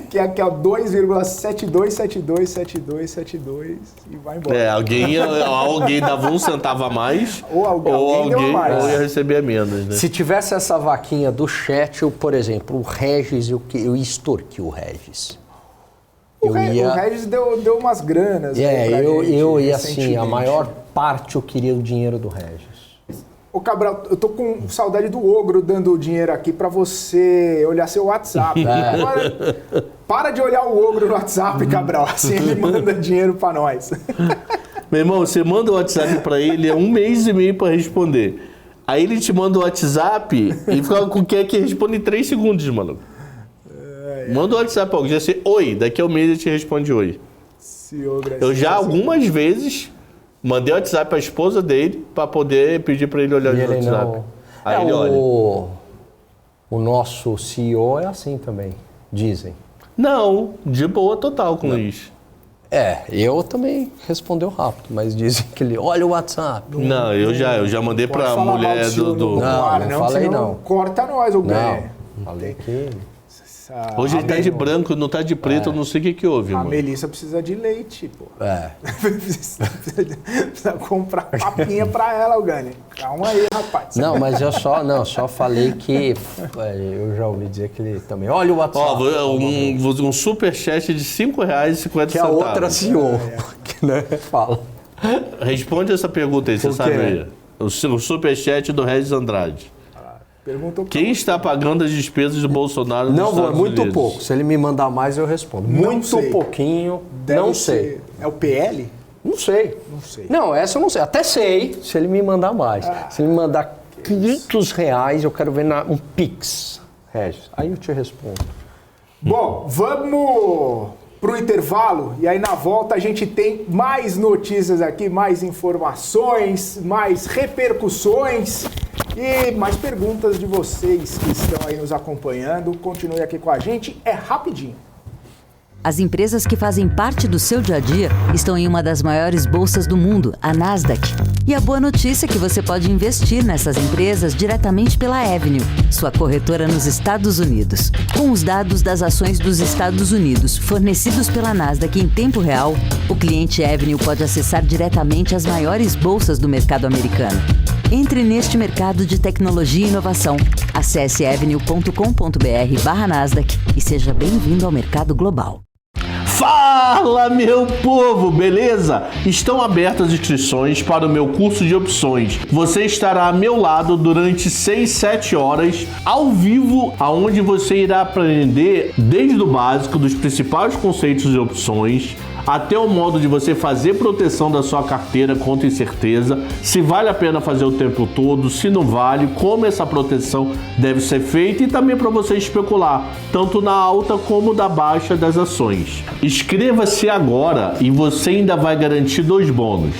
Que é aqui, ó, 2,72727272 e vai embora. Alguém dava um centavo a mais, ou alguém deu a mais. ou ia receber menos, né? Se tivesse essa vaquinha do chat, por exemplo, o Regis, eu extorqui o Regis. O Regis deu umas granas. Eu ia assim, a maior parte eu queria o dinheiro do Regis. Ô Cabral, eu tô com saudade do Ogro dando dinheiro aqui pra você olhar seu WhatsApp. Agora, para de olhar o Ogro no WhatsApp, Cabral, assim ele manda dinheiro pra nós. Meu irmão, você manda o WhatsApp pra ele, é 1 mês e meio pra responder. Aí ele te manda o WhatsApp e fica com quem que responde em 3 segundos, mano. Manda o WhatsApp pra alguém, já sei, oi, daqui a um mês ele te responde oi. Eu já algumas vezes mandei o WhatsApp pra esposa dele pra poder pedir pra ele olhar no WhatsApp. Aí ele olha. O nosso CEO é assim também, dizem. Não, de boa total com isso. Eu também respondeu rápido, mas dizem que ele olha o WhatsApp. Não, eu já mandei pra mulher do... Não falei não. Corta nós, o Não, falei que... Hoje ele tá de branco, não tá de preto, eu não sei o que houve, A mano. Melissa precisa de leite, pô. Precisa comprar papinha pra ela, o Gani. Calma aí, rapaz. Não, mas eu só falei que... eu já ouvi dizer que ele também... Olha o WhatsApp. Um superchat de R$5,50. Que a outra CEO, que né, fala. Responde essa pergunta aí, você sabe aí. O superchat do Regis Andrade. Quem está pagando as despesas do Bolsonaro nos Estados Unidos? Muito pouco. Se ele me mandar mais, eu respondo. Muito pouquinho, não sei. É o PL? Não sei. Não, essa eu não sei. Até sei, se ele me mandar mais. Se ele me mandar R$500, eu quero ver um Pix, Regis. Aí eu te respondo. Bom, vamos pro intervalo e aí na volta a gente tem mais notícias aqui, mais informações, mais repercussões e mais perguntas de vocês que estão aí nos acompanhando. Continue aqui com a gente, é rapidinho. As empresas que fazem parte do seu dia a dia estão em uma das maiores bolsas do mundo, a Nasdaq. E a boa notícia é que você pode investir nessas empresas diretamente pela Avenue, sua corretora nos Estados Unidos. Com os dados das ações dos Estados Unidos fornecidos pela Nasdaq em tempo real, o cliente Avenue pode acessar diretamente as maiores bolsas do mercado americano. Entre neste mercado de tecnologia e inovação. Acesse avenue.com.br/Nasdaq e seja bem-vindo ao mercado global. Fala, meu povo, beleza? Estão abertas inscrições para o meu curso de opções. Você estará ao meu lado durante 6-7 horas, ao vivo, aonde você irá aprender desde o básico dos principais conceitos de opções, até o modo de você fazer proteção da sua carteira contra incerteza, se vale a pena fazer o tempo todo, se não vale, como essa proteção deve ser feita e também para você especular, tanto na alta como na baixa das ações. Inscreva-se agora e você ainda vai garantir 2 bônus.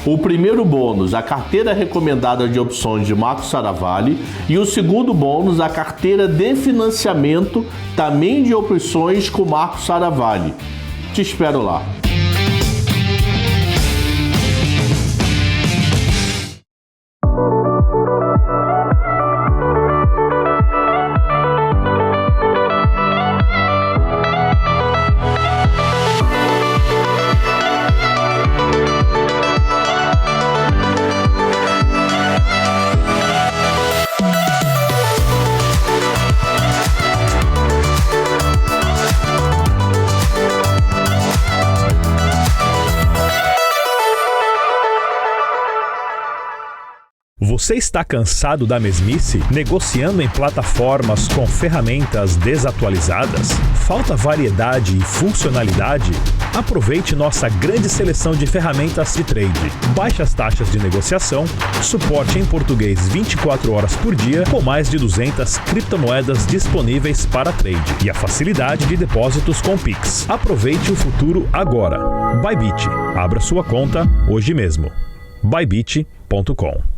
O primeiro bônus, a carteira recomendada de opções de Marco Saravalli, e o segundo bônus, a carteira de financiamento também de opções com Marco Saravalli. Te espero lá. Você está cansado da mesmice? Negociando em plataformas com ferramentas desatualizadas? Falta variedade e funcionalidade? Aproveite nossa grande seleção de ferramentas de trade. Baixas taxas de negociação, suporte em português 24 horas por dia, com mais de 200 criptomoedas disponíveis para trade e a facilidade de depósitos com Pix. Aproveite o futuro agora. Bybit. Abra sua conta hoje mesmo. Bybit.com.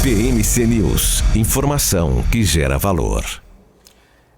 BMC News, informação que gera valor.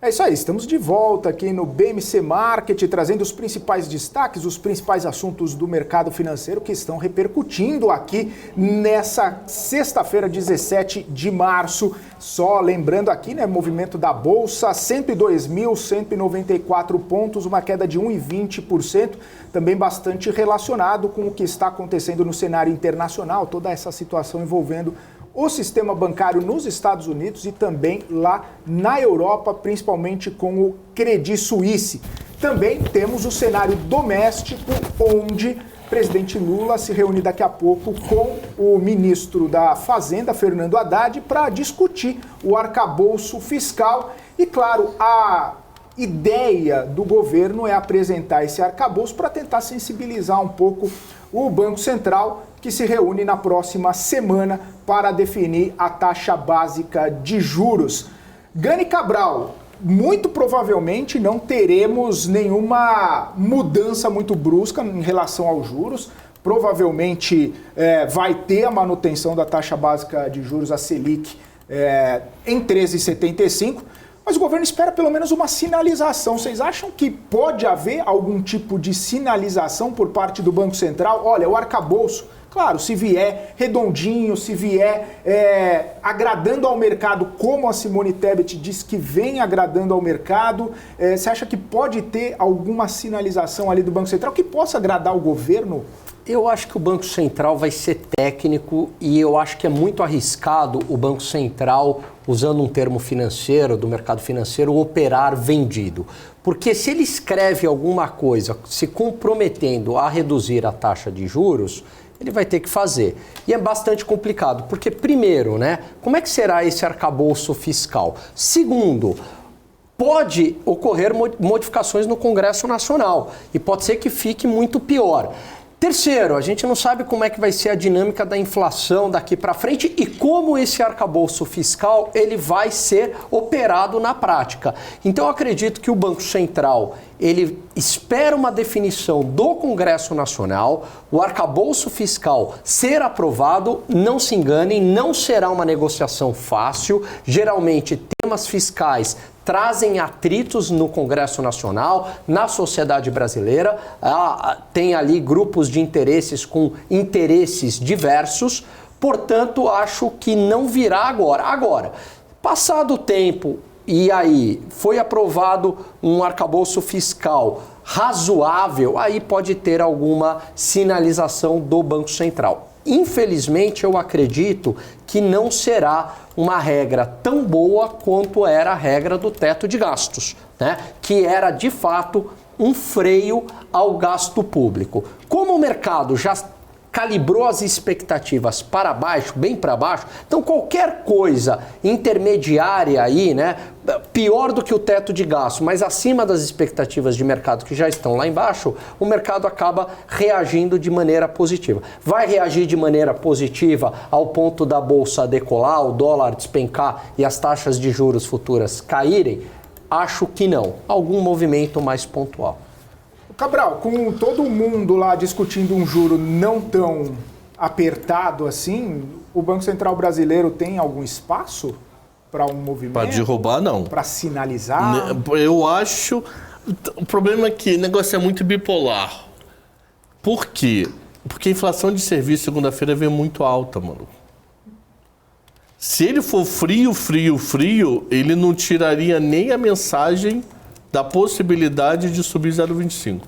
É isso aí, estamos de volta aqui no BMC Market, trazendo os principais destaques, os principais assuntos do mercado financeiro que estão repercutindo aqui nessa sexta-feira, 17 de março. Só lembrando aqui, né, movimento da Bolsa, 102.194 pontos, uma queda de 1,20%, também bastante relacionado com o que está acontecendo no cenário internacional, toda essa situação envolvendo o sistema bancário nos Estados Unidos e também lá na Europa, principalmente com o Credit Suisse. Também temos o cenário doméstico, onde o presidente Lula se reúne daqui a pouco com o ministro da Fazenda, Fernando Haddad, para discutir o arcabouço fiscal. E, claro, a ideia do governo é apresentar esse arcabouço para tentar sensibilizar um pouco o Banco Central, que se reúne na próxima semana para definir a taxa básica de juros. Gani Cabral, muito provavelmente não teremos nenhuma mudança muito brusca em relação aos juros. Provavelmente vai ter a manutenção da taxa básica de juros, a Selic, em 13,75%. Mas o governo espera pelo menos uma sinalização. Vocês acham que pode haver algum tipo de sinalização por parte do Banco Central? Olha, o arcabouço, claro, se vier redondinho, se vier agradando ao mercado, como a Simone Tebet diz que vem agradando ao mercado, você acha que pode ter alguma sinalização ali do Banco Central que possa agradar o governo? Eu acho que o Banco Central vai ser técnico e eu acho que é muito arriscado o Banco Central, usando um termo financeiro, do mercado financeiro, operar vendido. Porque se ele escreve alguma coisa se comprometendo a reduzir a taxa de juros, ele vai ter que fazer. E é bastante complicado, porque primeiro, né, como é que será esse arcabouço fiscal? Segundo, pode ocorrer modificações no Congresso Nacional e pode ser que fique muito pior. Terceiro, a gente não sabe como é que vai ser a dinâmica da inflação daqui para frente e como esse arcabouço fiscal ele vai ser operado na prática. Então eu acredito que o Banco Central ele espera uma definição do Congresso Nacional, o arcabouço fiscal ser aprovado, não se enganem, não será uma negociação fácil. Geralmente temas fiscais trazem atritos no Congresso Nacional, na sociedade brasileira, tem ali grupos de interesses com interesses diversos, portanto, acho que não virá agora. Agora, passado o tempo e aí foi aprovado um arcabouço fiscal razoável, aí pode ter alguma sinalização do Banco Central. Infelizmente, eu acredito que não será uma regra tão boa quanto era a regra do teto de gastos, né? Que era, de fato, um freio ao gasto público. Como o mercado já calibrou as expectativas para baixo, bem para baixo, então qualquer coisa intermediária aí, né, pior do que o teto de gasto, mas acima das expectativas de mercado que já estão lá embaixo, o mercado acaba reagindo de maneira positiva. Vai reagir de maneira positiva ao ponto da bolsa decolar, o dólar despencar e as taxas de juros futuras caírem? Acho que não. Algum movimento mais pontual. Cabral, com todo mundo lá discutindo um juro não tão apertado assim, o Banco Central brasileiro tem algum espaço para um movimento? Para derrubar, não. Para sinalizar? Eu acho... O problema é que o negócio é muito bipolar. Por quê? Porque a inflação de serviço segunda-feira veio muito alta, mano. Se ele for frio, ele não tiraria nem a mensagem da possibilidade de subir 0,25.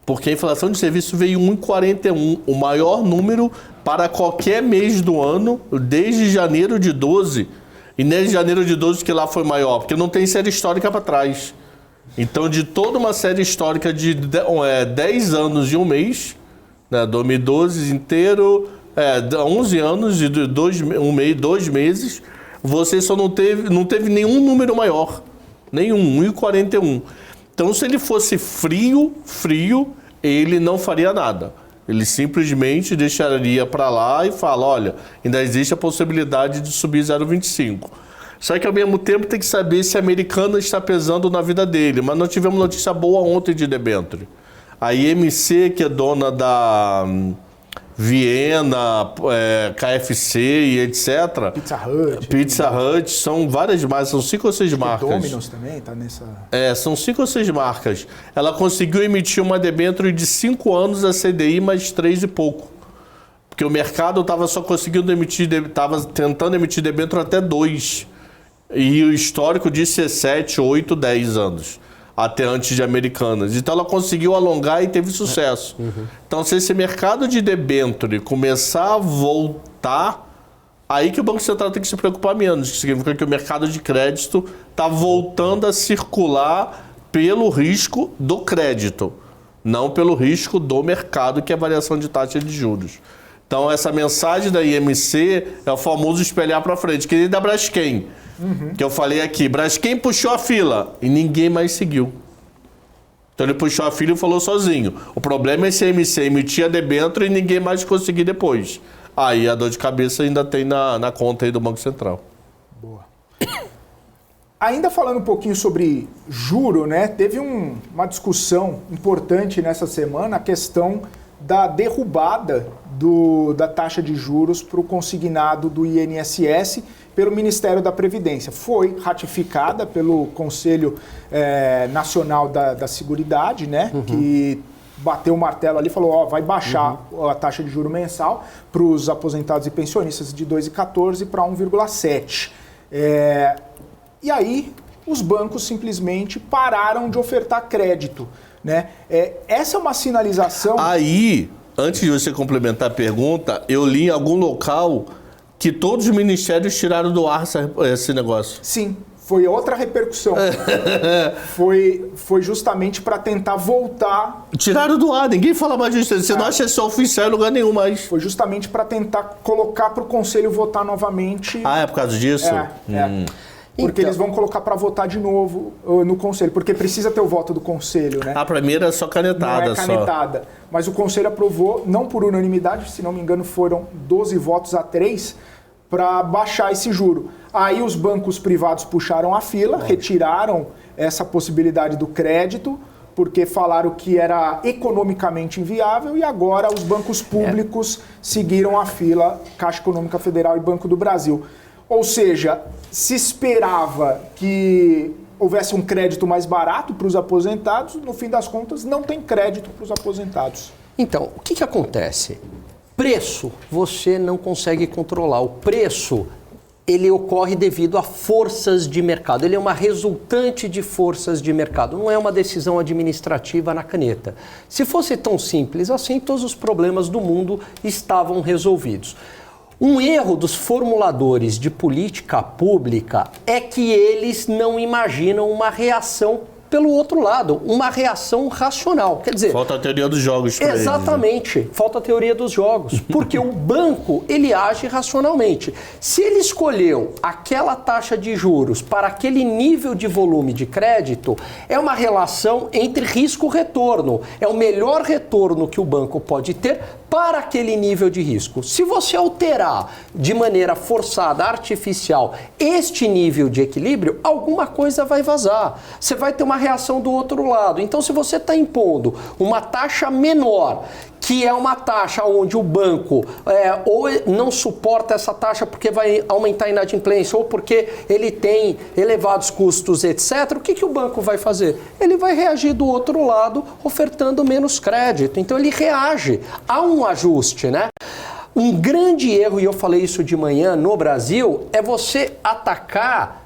Porque a inflação de serviço veio 1,41, o maior número para qualquer mês do ano, desde janeiro de 12. E desde janeiro de 12 que lá foi maior, porque não tem série histórica para trás. Então, de toda uma série histórica de 10 anos e um mês, né, 2012 inteiro, 11 anos e 2 meses, você só não teve nenhum número maior. Nenhum, 1,41. Então, se ele fosse frio, ele não faria nada. Ele simplesmente deixaria para lá e fala, olha, ainda existe a possibilidade de subir 0,25. Só que, ao mesmo tempo, tem que saber se a Americana está pesando na vida dele. Mas nós tivemos notícia boa ontem de debênture. A IMC, que é dona da Viena, KFC e etc. Pizza Hut, são várias marcas, são 5 ou 6 marcas. Domino's também está nessa... São 5 ou 6 marcas. Ela conseguiu emitir uma debênture de 5 anos a CDI mais 3 e pouco. Porque o mercado estava só conseguindo estava tentando emitir debênture até 2. E o histórico disse 7, 8, 10 anos. Até antes de Americanas. Então ela conseguiu alongar e teve sucesso. Então, se esse mercado de debênture começar a voltar, aí que o Banco Central tem que se preocupar menos, que significa que o mercado de crédito está voltando a circular pelo risco do crédito, não pelo risco do mercado, que é a variação de taxa de juros. Então, essa mensagem da IMC é o famoso espelhar para frente, que nem da Braskem. Que eu falei aqui, Braskem puxou a fila e ninguém mais seguiu. Então ele puxou a fila e falou sozinho. O problema é se a IMC emitia debênture e ninguém mais conseguir depois. Aí a dor de cabeça ainda tem na conta aí do Banco Central. Boa. Ainda falando um pouquinho sobre juro, né? Teve uma discussão importante nessa semana, a questão da derrubada da taxa de juros para o consignado do INSS pelo Ministério da Previdência. Foi ratificada pelo Conselho Nacional da Seguridade, né? Que bateu o martelo ali e falou, vai baixar a taxa de juro mensal para os aposentados e pensionistas de 2,14 para 1,7. E aí os bancos simplesmente pararam de ofertar crédito, né? Essa é uma sinalização... Aí, antes de você complementar a pergunta, eu li em algum local que todos os ministérios tiraram do ar esse negócio. Sim, foi outra repercussão. Foi justamente para tentar voltar... Tiraram do ar, ninguém fala mais disso. Você não acha isso oficial em lugar nenhum mais. Foi justamente para tentar colocar para o Conselho votar novamente. É por causa disso? Porque eles vão colocar para votar de novo no Conselho, porque precisa ter o voto do Conselho, né? A primeira é só canetada. Não é canetada. Mas o Conselho aprovou, não por unanimidade, se não me engano foram 12 votos a 3, para baixar esse juro. Aí os bancos privados puxaram a fila, retiraram essa possibilidade do crédito, porque falaram que era economicamente inviável, e agora os bancos públicos seguiram a fila, Caixa Econômica Federal e Banco do Brasil. Ou seja, se esperava que houvesse um crédito mais barato para os aposentados, no fim das contas não tem crédito para os aposentados. Então, o que acontece? Preço, você não consegue controlar. O preço, ele ocorre devido a forças de mercado. Ele é uma resultante de forças de mercado. Não é uma decisão administrativa na caneta. Se fosse tão simples assim, todos os problemas do mundo estavam resolvidos. Um erro dos formuladores de política pública é que eles não imaginam uma reação pelo outro lado, uma reação racional. Quer dizer, falta a teoria dos jogos para eles, né? Exatamente, falta a teoria dos jogos, porque o banco, ele age racionalmente. Se ele escolheu aquela taxa de juros para aquele nível de volume de crédito, é uma relação entre risco-retorno. É o melhor retorno que o banco pode ter para aquele nível de risco. Se você alterar de maneira forçada, artificial, este nível de equilíbrio, alguma coisa vai vazar. Você vai ter uma reação do outro lado. Então, se você está impondo uma taxa menor, que é uma taxa onde o banco ou não suporta essa taxa porque vai aumentar a inadimplência ou porque ele tem elevados custos, etc., o que o banco vai fazer? Ele vai reagir do outro lado, ofertando menos crédito. Então, ele reage. Há um ajuste, né? Um grande erro, e eu falei isso de manhã no Brasil, é você atacar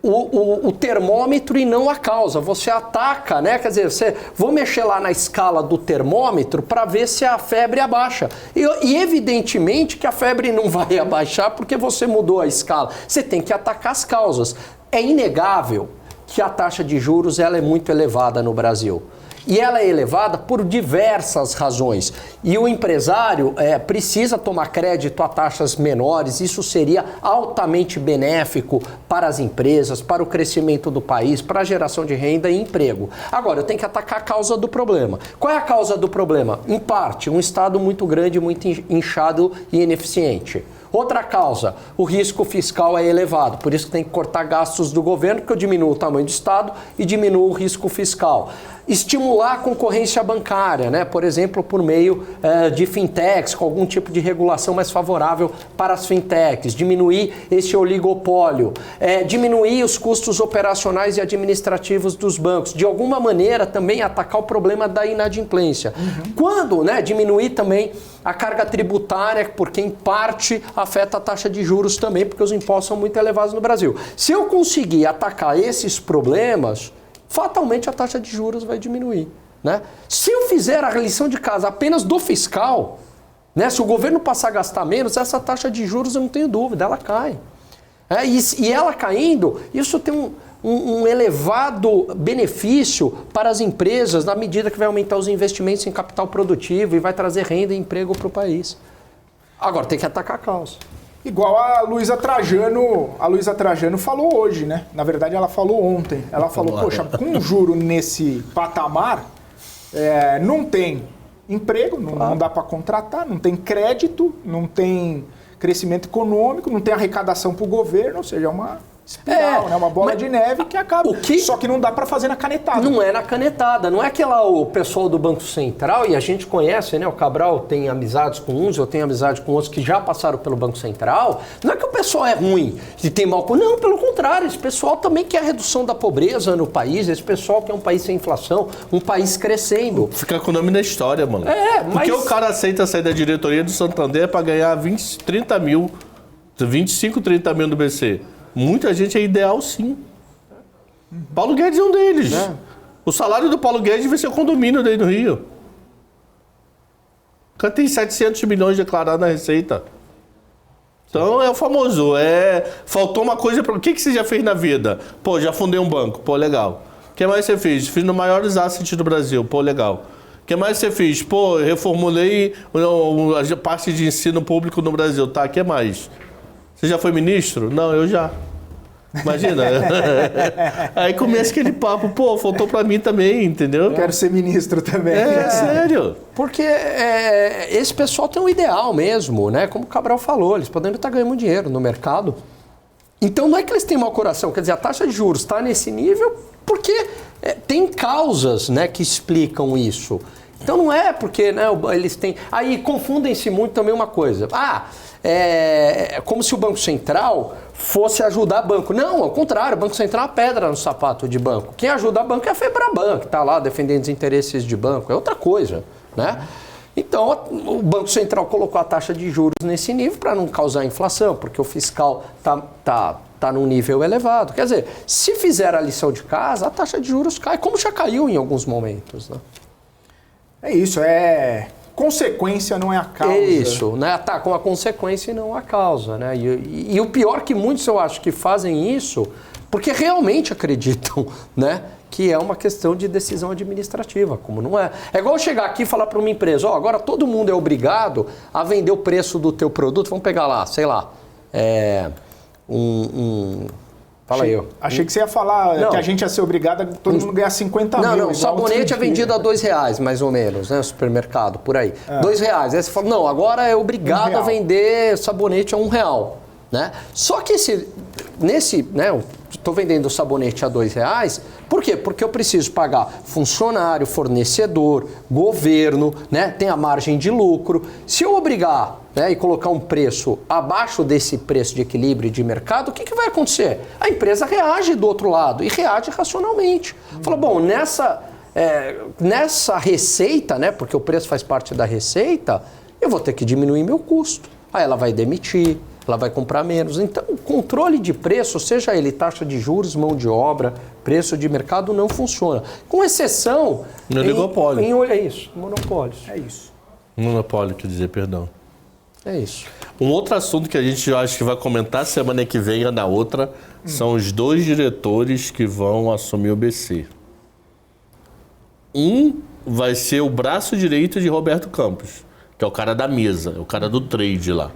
o termômetro e não a causa. Você ataca, né? Quer dizer, vou mexer lá na escala do termômetro para ver se a febre abaixa. E evidentemente que a febre não vai abaixar porque você mudou a escala. Você tem que atacar as causas. É inegável que a taxa de juros ela é muito elevada no Brasil. E ela é elevada por diversas razões. E o empresário precisa tomar crédito a taxas menores. Isso seria altamente benéfico para as empresas, para o crescimento do país, para a geração de renda e emprego. Agora, eu tenho que atacar a causa do problema. Qual é a causa do problema? Em parte, um Estado muito grande, muito inchado e ineficiente. Outra causa, o risco fiscal é elevado, por isso que tem que cortar gastos do governo, porque eu diminuo o tamanho do Estado e diminuo o risco fiscal. Estimular a concorrência bancária, né? Por exemplo, por meio de fintechs, com algum tipo de regulação mais favorável para as fintechs, diminuir esse oligopólio, diminuir os custos operacionais e administrativos dos bancos, de alguma maneira também atacar o problema da inadimplência. Quando, né, diminuir também a carga tributária, porque em parte afeta a taxa de juros também, porque os impostos são muito elevados no Brasil. Se eu conseguir atacar esses problemas, fatalmente a taxa de juros vai diminuir, né? Se eu fizer a lição de casa apenas do fiscal, né, se o governo passar a gastar menos, essa taxa de juros, eu não tenho dúvida, ela cai. E ela caindo, isso tem um elevado benefício para as empresas na medida que vai aumentar os investimentos em capital produtivo e vai trazer renda e emprego para o país. Agora, tem que atacar a causa. Igual a Luísa Trajano falou hoje, né? Na verdade, ela falou ontem. Ela falou, poxa, com um juro nesse patamar, não tem emprego, não dá para contratar, não tem crédito, não tem crescimento econômico, não tem arrecadação para o governo, ou seja, é uma espiral, né? Uma bola de neve que acaba. Só que não dá para fazer na canetada. Não é na canetada, não é o pessoal do Banco Central, e a gente conhece, né? O Cabral tem amizades com uns, eu tenho amizade com outros que já passaram pelo Banco Central. Não é que o pessoal é ruim e tem mal com... Não, pelo contrário, esse pessoal também quer a redução da pobreza no país, esse pessoal quer um país sem inflação, um país crescendo. Fica com o nome na história, mano. Porque o cara aceita sair da diretoria do Santander para ganhar 25, 30 mil do BC. Muita gente é ideal, sim. Paulo Guedes é um deles. O salário do Paulo Guedes vai ser o condomínio dele no Rio. O cara tem 700 milhões declarados na Receita. Então é o famoso. Faltou uma coisa. O que você já fez na vida? Pô, já fundei um banco. Pô, legal. O que mais você fez? Fiz no maiores assets do Brasil. Pô, legal. O que mais você fez? Pô, reformulei a parte de ensino público no Brasil. Tá, o que mais? Você já foi ministro? Não, eu já. Imagina. Aí começa aquele papo, pô, faltou pra mim também, entendeu? Quero ser ministro também. Sério. Porque esse pessoal tem um ideal mesmo, né? Como o Cabral falou, eles podem estar ganhando dinheiro no mercado. Então não é que eles têm mau coração, quer dizer, a taxa de juros está nesse nível porque tem causas, né, que explicam isso. Então não é porque, né, eles têm... Aí confundem-se muito também uma coisa. Como se o Banco Central fosse ajudar banco. Não, ao contrário, o Banco Central é uma pedra no sapato de banco. Quem ajuda banco é a Febraban, que está lá defendendo os interesses de banco. É outra coisa, né? Então, o Banco Central colocou a taxa de juros nesse nível para não causar inflação, porque o fiscal tá num nível elevado. Quer dizer, se fizer a lição de casa, a taxa de juros cai, como já caiu em alguns momentos, né? É isso, consequência, não é a causa. Isso, né? Tá com a consequência e não a causa, né? E o pior que muitos, eu acho, que fazem isso porque realmente acreditam, né, que é uma questão de decisão administrativa, como não é. É igual chegar aqui e falar para uma empresa, agora todo mundo é obrigado a vender o preço do teu produto, vamos pegar lá, sei lá, Fala aí. Achei que você ia falar que a gente ia ser obrigado a todo mundo ganhar 50 mil. Não, sabonete é vendido a R$2, mais ou menos, né? No supermercado, por aí. R$2. Aí você fala, não, agora é obrigado a vender sabonete a R$1, né? Só que eu estou vendendo sabonete a R$2, por quê? Porque eu preciso pagar funcionário, fornecedor, governo, né? Tem a margem de lucro. Se eu obrigar, né, e colocar um preço abaixo desse preço de equilíbrio de mercado, o que vai acontecer? A empresa reage do outro lado e reage racionalmente. Fala, bom, nessa receita, né, porque o preço faz parte da receita, eu vou ter que diminuir meu custo. Aí ela vai demitir, ela vai comprar menos. Então, o controle de preço, seja ele taxa de juros, mão de obra, preço de mercado, não funciona. Com exceção... No oligopólio. É isso, monopólios. É isso. Monopólio, quer dizer, perdão. É isso. Um outro assunto que a gente acho que vai comentar semana que vem e na outra são os 2 diretores que vão assumir o BC. Um vai ser o braço direito de Roberto Campos, que é o cara da mesa, é o cara do trade lá.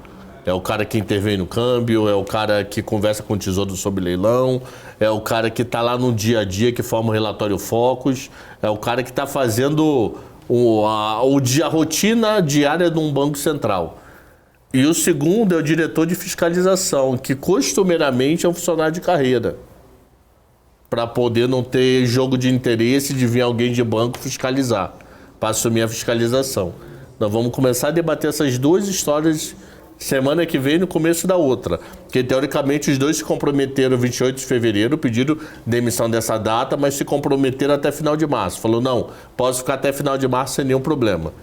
É o cara que intervém no câmbio, é o cara que conversa com o Tesouro sobre leilão, é o cara que está lá no dia a dia, que forma o relatório Focus, é o cara que está fazendo a rotina diária de um banco central. E o segundo é o diretor de fiscalização, que costumeiramente é um funcionário de carreira, para poder não ter jogo de interesse de vir alguém de banco fiscalizar, para assumir a fiscalização. Nós vamos começar a debater essas 2 histórias semana que vem, no começo da outra. Porque, teoricamente, os 2 se comprometeram 28 de fevereiro, pediram demissão dessa data, mas se comprometeram até final de março. Falou, não, posso ficar até final de março sem nenhum problema.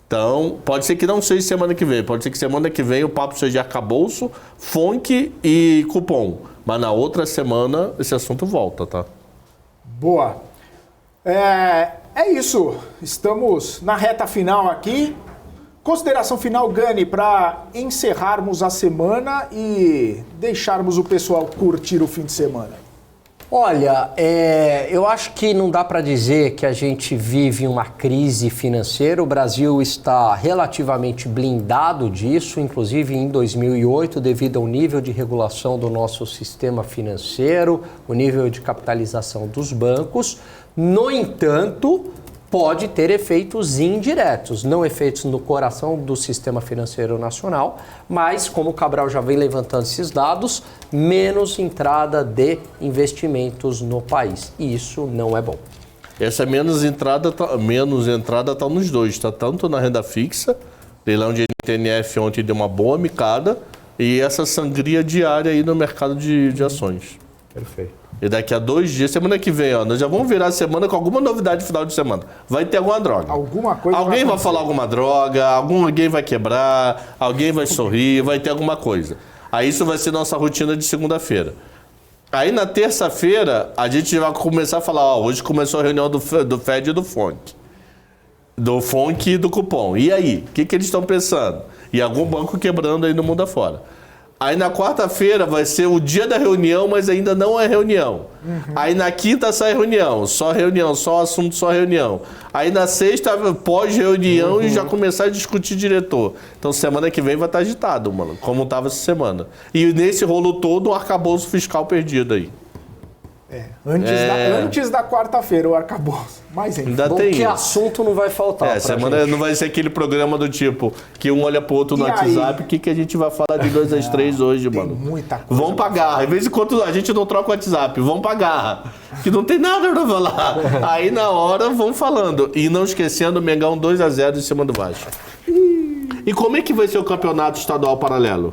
Então, pode ser que não seja semana que vem. Pode ser que semana que vem o papo seja arcabouço, FONC e cupom. Mas na outra semana esse assunto volta, tá? Boa. É isso. Estamos na reta final aqui. Consideração final, Gani, para encerrarmos a semana e deixarmos o pessoal curtir o fim de semana. Olha, eu acho que não dá para dizer que a gente vive uma crise financeira. O Brasil está relativamente blindado disso, inclusive em 2008, devido ao nível de regulação do nosso sistema financeiro, o nível de capitalização dos bancos. No entanto, pode ter efeitos indiretos, não efeitos no coração do sistema financeiro nacional, mas, como o Cabral já vem levantando esses dados, menos entrada de investimentos no país. E isso não é bom. Essa menos entrada está nos 2, está tanto na renda fixa, leilão de NTNF ontem deu uma boa micada, e essa sangria diária aí no mercado de ações. Perfeito. E daqui a 2 dias, semana que vem, nós já vamos virar a semana com alguma novidade no final de semana. Vai ter alguma droga. Alguma coisa. Alguém vai falar alguma droga, alguém vai quebrar, alguém vai sorrir, vai ter alguma coisa. Aí isso vai ser nossa rotina de segunda-feira. Aí na terça-feira, a gente vai começar a falar, hoje começou a reunião do FED e do FONC. Do FONC e do cupom. E aí? O que eles estão pensando? E algum banco quebrando aí no mundo afora. Aí na quarta-feira vai ser o dia da reunião, mas ainda não é reunião. Aí na quinta sai reunião, só assunto, só reunião. Aí na sexta, pós-reunião e já começar a discutir diretor. Então semana que vem vai estar agitado, mano, como estava essa semana. E nesse rolo todo, um arcabouço fiscal perdido aí. Antes da quarta-feira, o arcabouço. Mas enfim. Ainda Bom, tem que isso. assunto não vai faltar pra semana gente. não vai ser aquele programa do tipo que um olha pro outro no E WhatsApp. O que a gente vai falar de 2 às 3 hoje, tem mano? muita coisa Vamos pra garra. De vez em quando a gente não troca o WhatsApp. Vamos pra garra. Que não tem nada pra falar. Aí na hora vão falando. E não esquecendo o Mengão 2-0 em cima do Vasco. E como é que vai ser o campeonato estadual paralelo?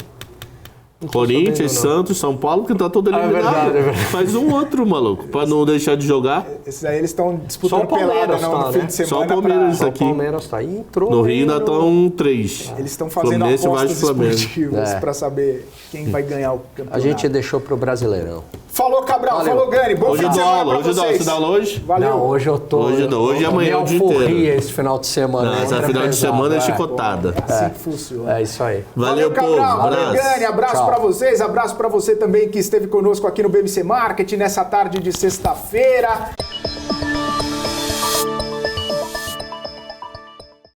Corinthians, Santos, São Paulo, que tá todo eliminado. verdade. Faz um outro, maluco, pra não deixar de jogar. Esses aí eles estão disputando Só o Palmeiras pelada no tá, fim né? de semana. Só o Palmeiras O aqui. Palmeiras tá aí, entrou. No Rio ainda aí estão 3. Eles estão fazendo Fluminense, apostas Vasco, Flamengo. esportivas para saber quem vai ganhar o campeonato. A gente deixou pro Brasileirão. Falou, Cabral. Valeu. Falou, Gani. Bom Hoje fim eu de dou semana aula, pra hoje eu dou aula. vocês. Você dá aula hoje? Valeu. Não, hoje eu tô. Hoje e amanhã o dia euforia inteiro. esse final de semana. Não, essa Outra final de pesada, semana é chicotada. É assim que funciona. É isso aí. Valeu, povo. Cabral. Valeu, Abraço. Gani. Abraço Tchau. pra vocês. Abraço pra você também que esteve conosco aqui no BMC Market nessa tarde de sexta-feira.